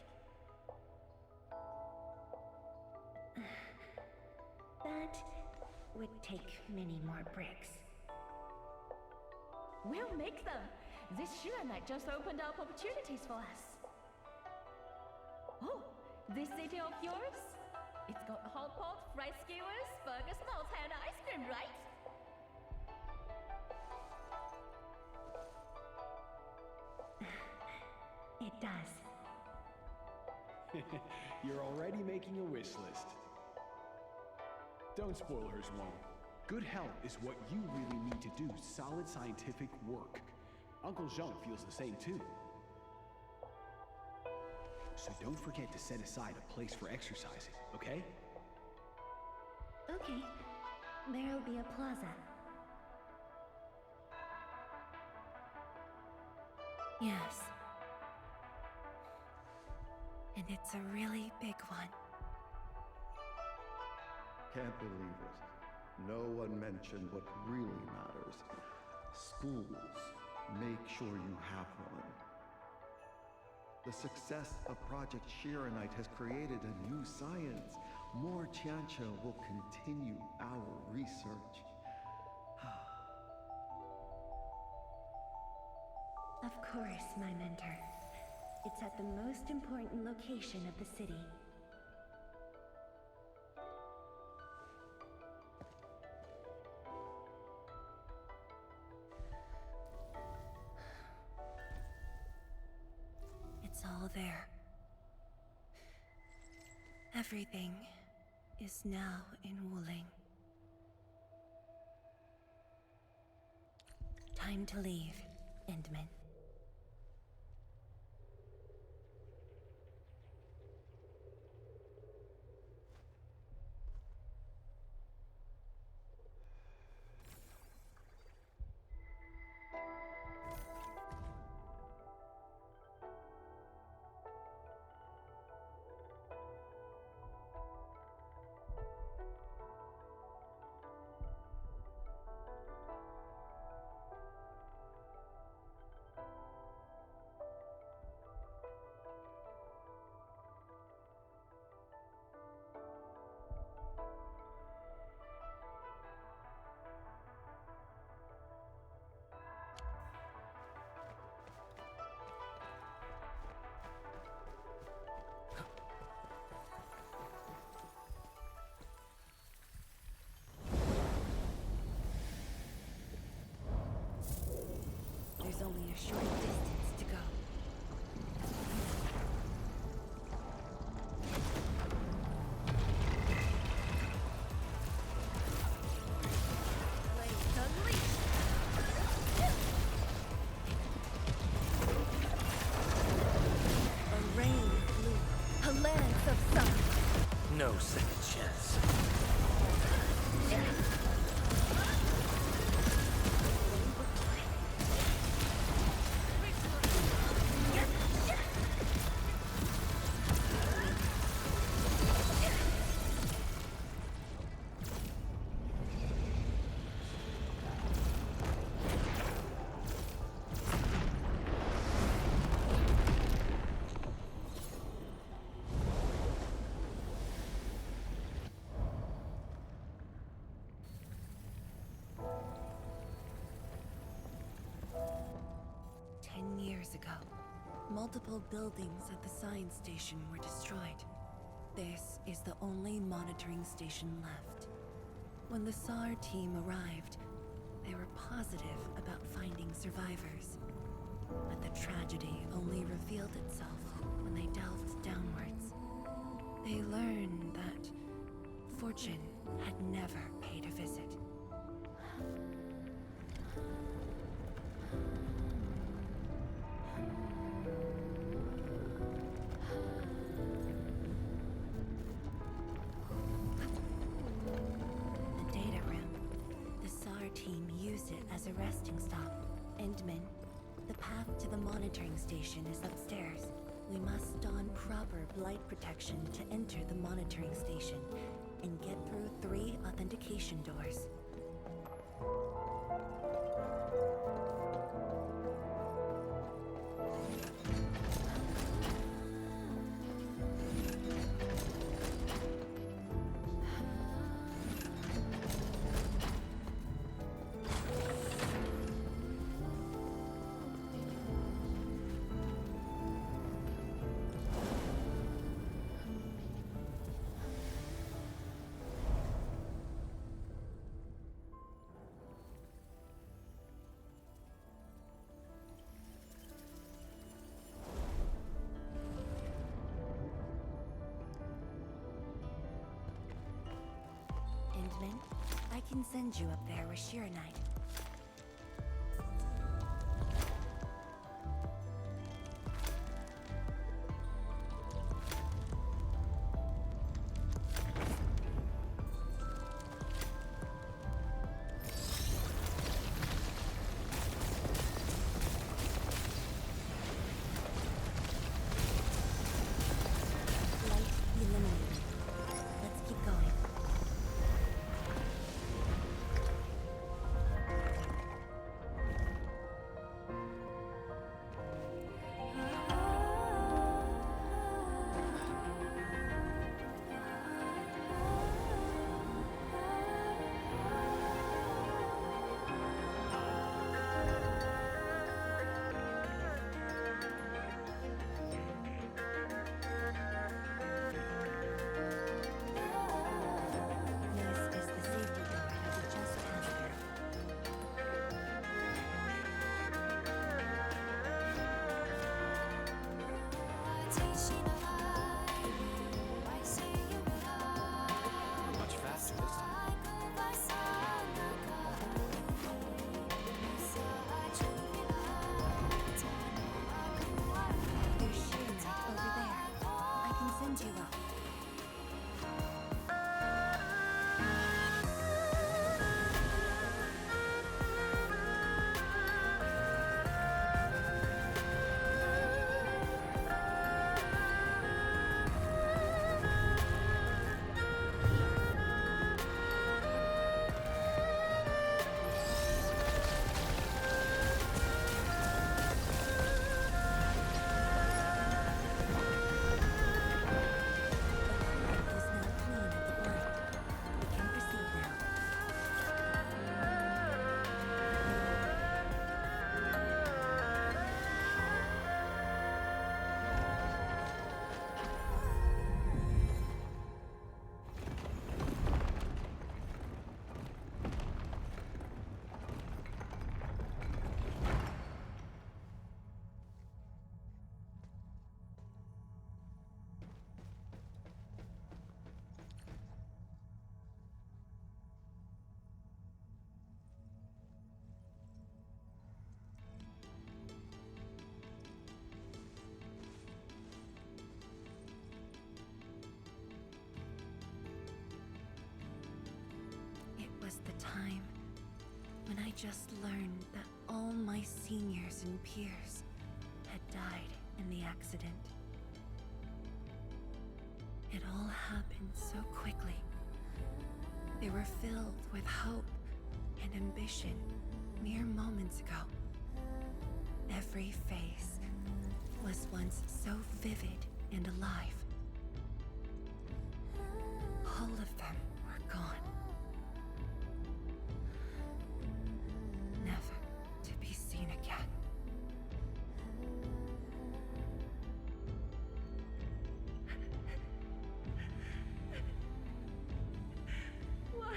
That would take many more bricks. We'll make them! This Shiranite just opened up opportunities for us. Oh, this city of yours? It's got hot pot, fried skewers, burgers, nuts, and ice cream, right? It does. You're already making a wish list. Don't spoil her, Zhuang. Good health is what you really need to do solid scientific work. Uncle Zheng feels the same too. So don't forget to set aside a place for exercising, okay? Okay. There'll be a plaza. Yes. And it's a really big one. Can't believe it. No one mentioned what really matters. Schools. Make sure you have one. The success of Project Shiranite has created a new science. More Tiancha will continue our research. Of course, my mentor. It's at the most important location of the city. It's all there. Everything is now in Wuling. Time to leave, Endman. There's only a short distance to go. A rain of blue, a lance of sun. No second chance. Multiple buildings at the science station were destroyed. This is the only monitoring station left. When the SAR team arrived, they were positive about finding survivors. But the tragedy only revealed itself when they delved downwards. They learned that fortune had never paid a visit. as a resting stop. Endman, the path to the monitoring station is upstairs. We must don proper blight protection to enter the monitoring station and get through 3 authentication doors. Endman, I can send you up there with Shiranite. Much faster this time. There's Shiranite over there. I can send you up. It was the time when I just learned that all my seniors and peers had died in the accident. It all happened so quickly. They were filled with hope and ambition mere moments ago. Every face was once so vivid and alive. All of them were gone. Never to be seen again. Why?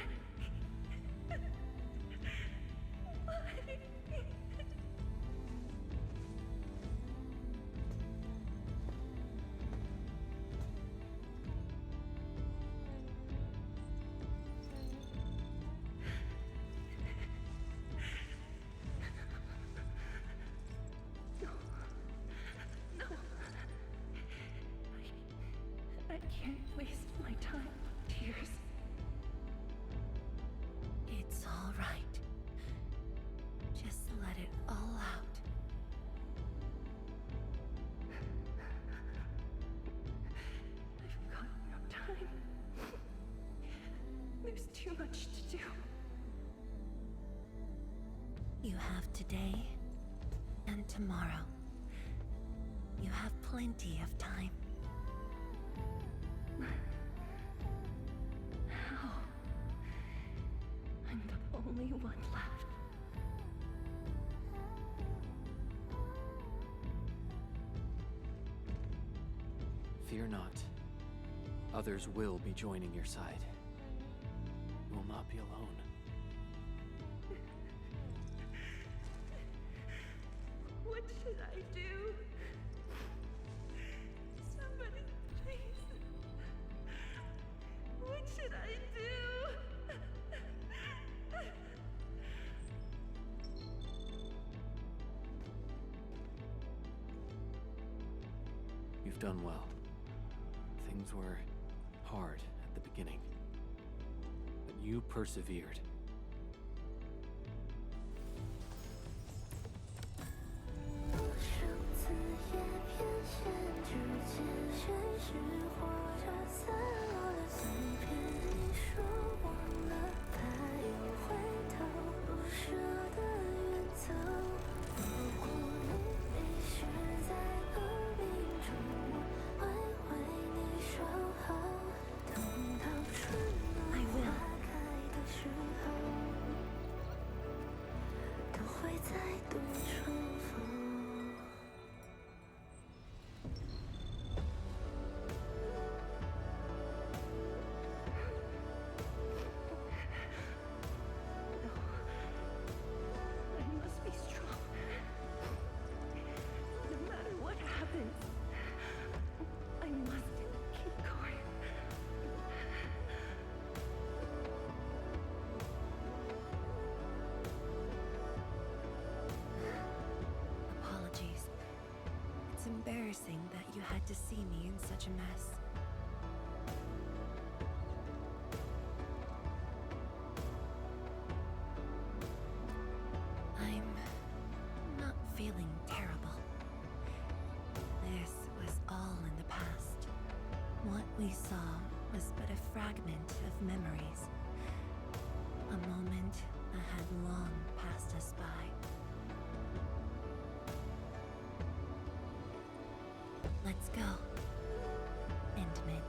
You have today and tomorrow. You have plenty of time. How? I'm the only one left. Fear not. Others will be joining your side. You will not be alone. What should I do? Somebody, please. What should I do? You've done well. Things were hard at the beginning, but you persevered. I must be strong. No matter what happens, I must keep going. Apologies. It's embarrassing that you had to see me in such a mess. I'm not feeling terrible. This was all in the past. What we saw was but a fragment of memories. A moment that had long passed us by. Let's go, Endman.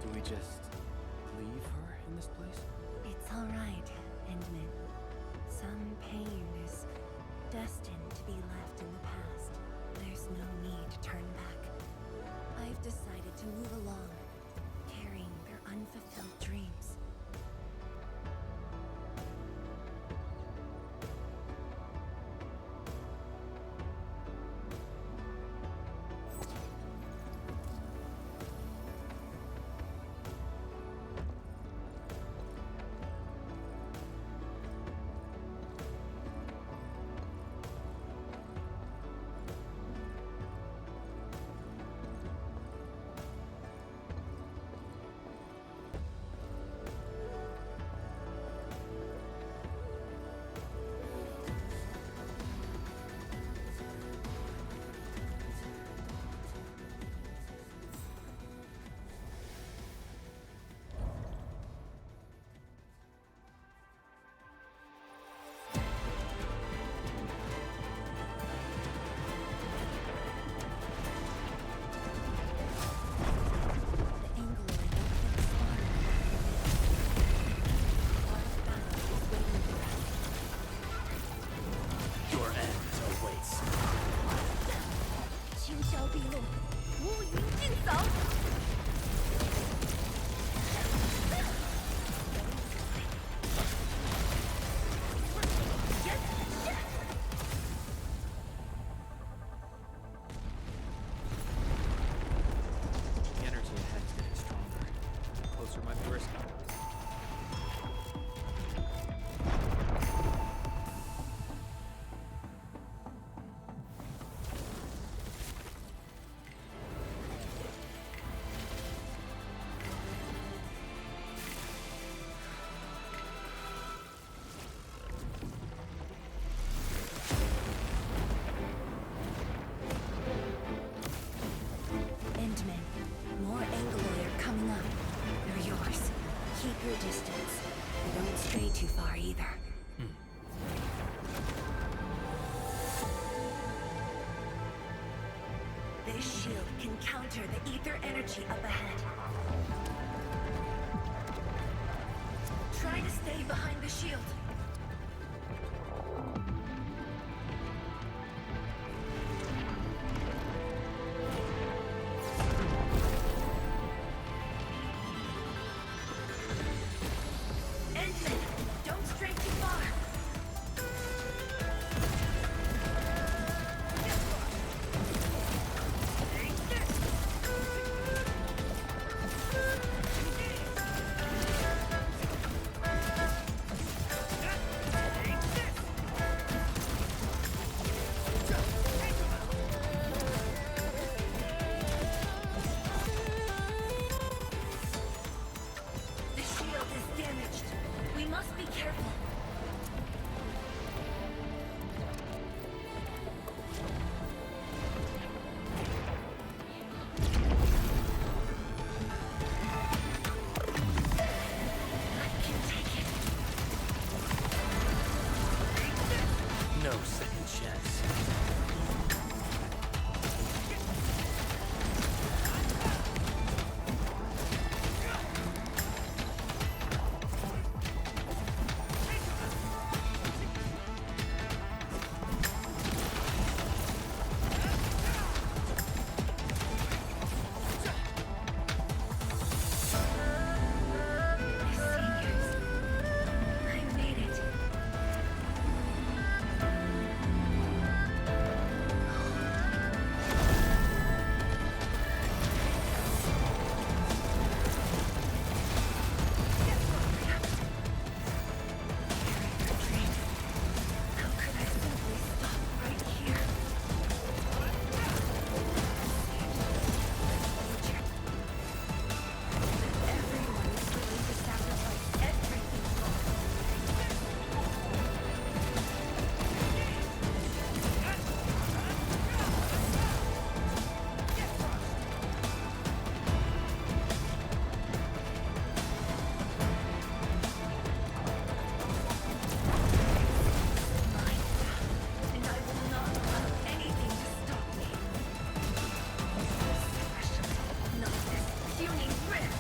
Do we just leave her in this place? It's all right, Endman. Some pain is destined to be left in the past. There's no need to turn back. I've decided to move along, carrying their unfulfilled dreams. your distance. And don't stray too far either. This shield can counter the ether energy up ahead. Try to stay behind the shield. Don't stray too far. The shield is damaged. We must be careful. No second chance. I made it. How could I simply stop right here? Everyone is willing to sacrifice everything for and I will not allow anything to stop me. Especially not this puny rift.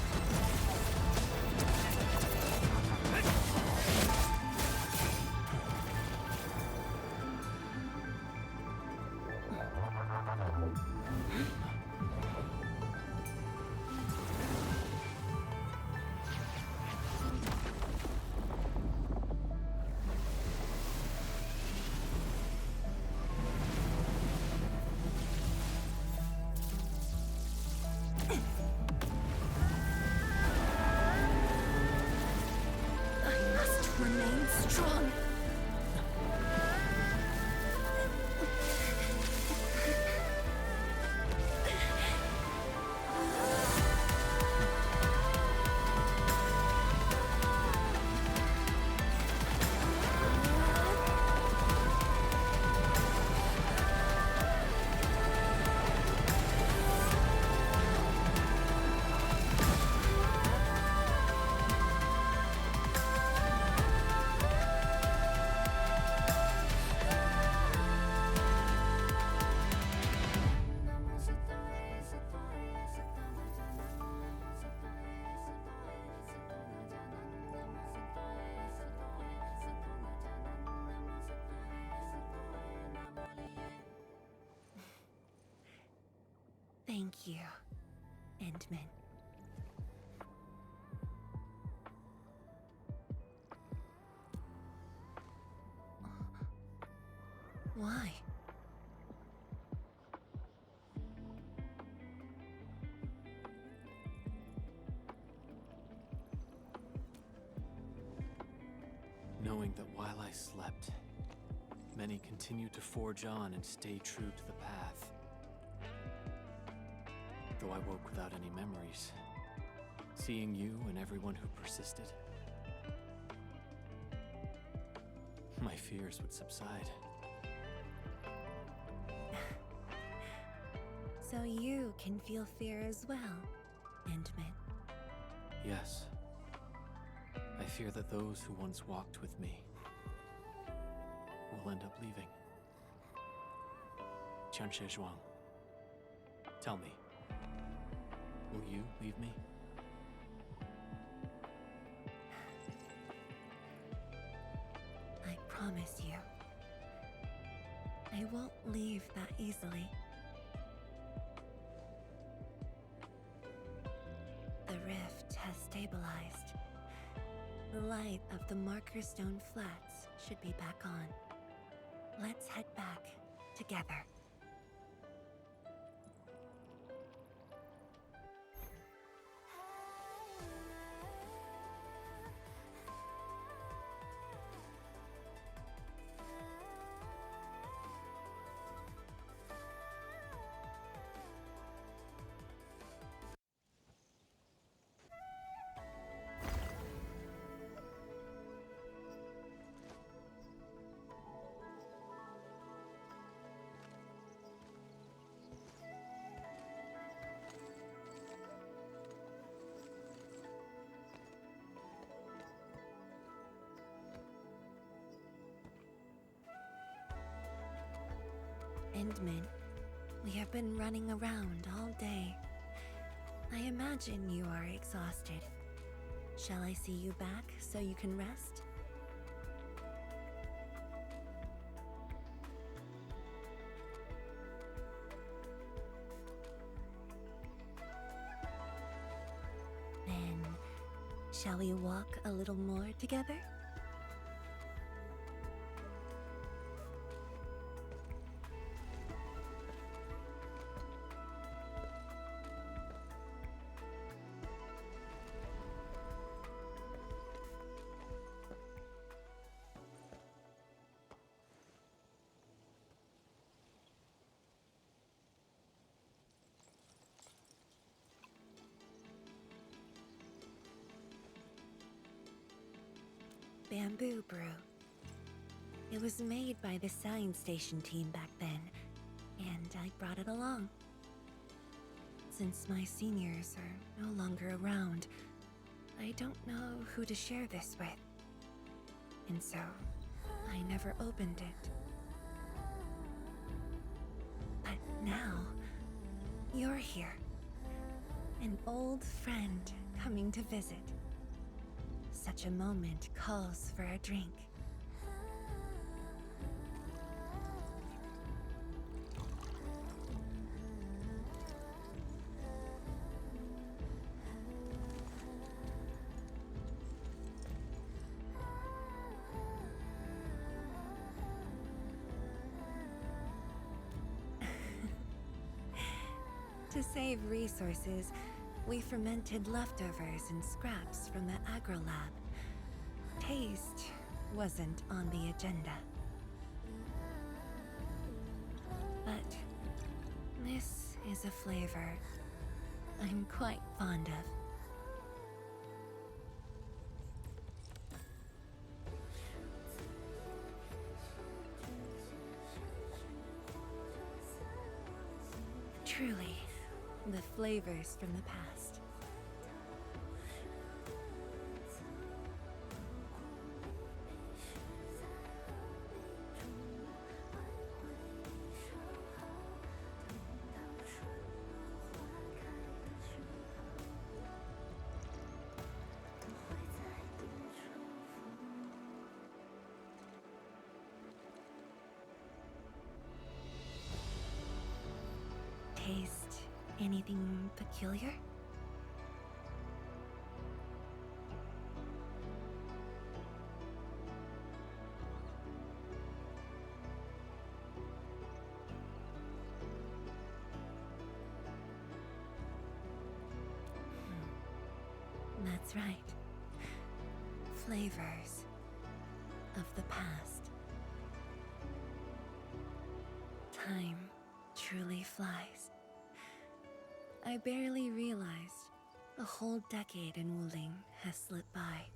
I must remain strong. Thank you, Endman. Why? Knowing that while I slept, many continued to forge on and stay true to the path. Though I woke without any memories, seeing you and everyone who persisted, my fears would subside. So you can feel fear as well, Endman. Yes. I fear that those who once walked with me will end up leaving. Qianxie Zhuang, tell me, will you leave me? I promise you, I won't leave that easily. The rift has stabilized. The light of the Marker Stone Flats should be back on. Let's head back together. Endman, we have been running around all day. I imagine you are exhausted. Shall I see you back so you can rest? Then, shall we walk a little more together? Bamboo brew. It was made by the science station team back then, and I brought it along. Since my seniors are no longer around, I don't know who to share this with. And so, I never opened it. But now, you're here. An old friend coming to visit. Such a moment calls for a drink. To save resources, we fermented leftovers and scraps from the agro lab. Taste wasn't on the agenda. But this is a flavor I'm quite fond of. Truly, the flavors from the past. Taste anything peculiar? That's right. Flavors of the past. Time truly flies. I barely realized a whole decade in Wuling has slipped by.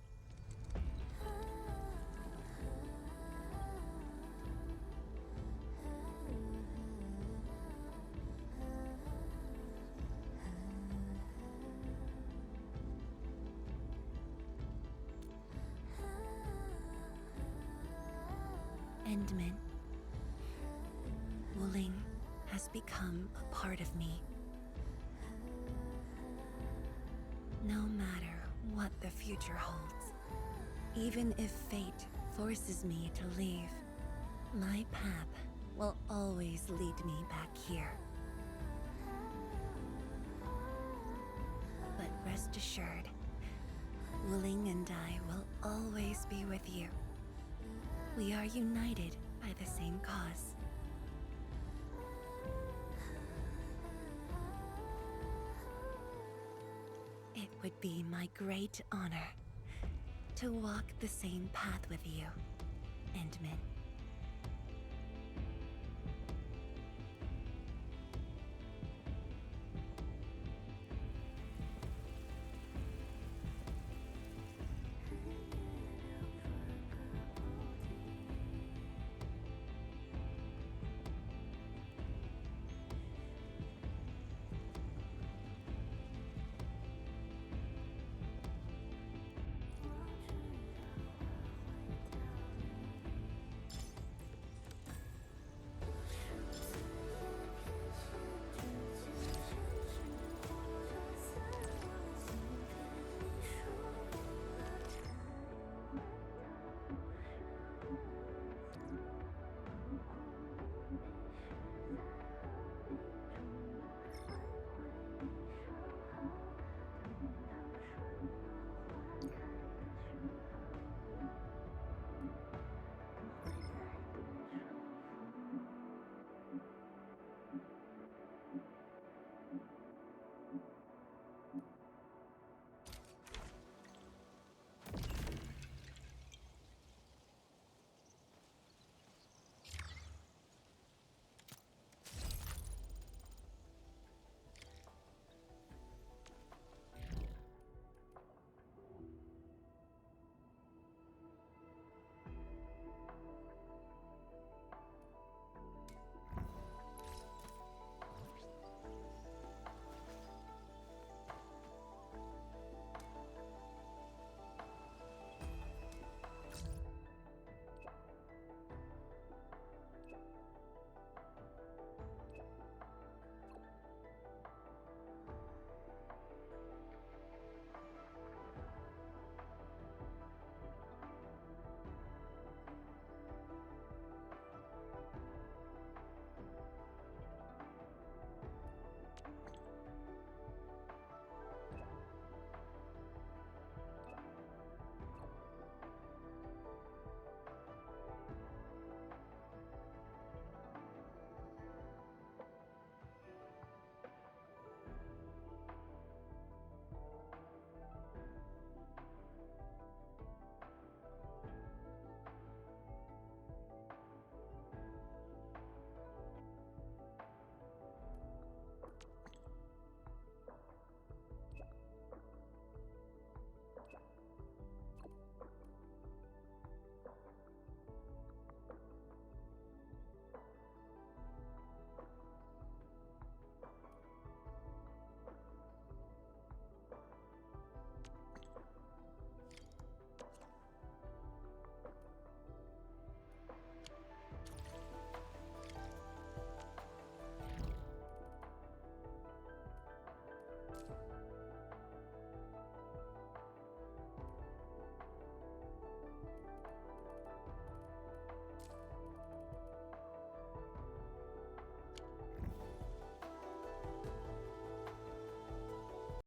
Endmin. Wuling has become a part of me. No matter what the future holds, even if fate forces me to leave, my path will always lead me back here. But rest assured, Wuling and I will always be with you. We are united by the same cause. It would be my great honor to walk the same path with you, Endmin.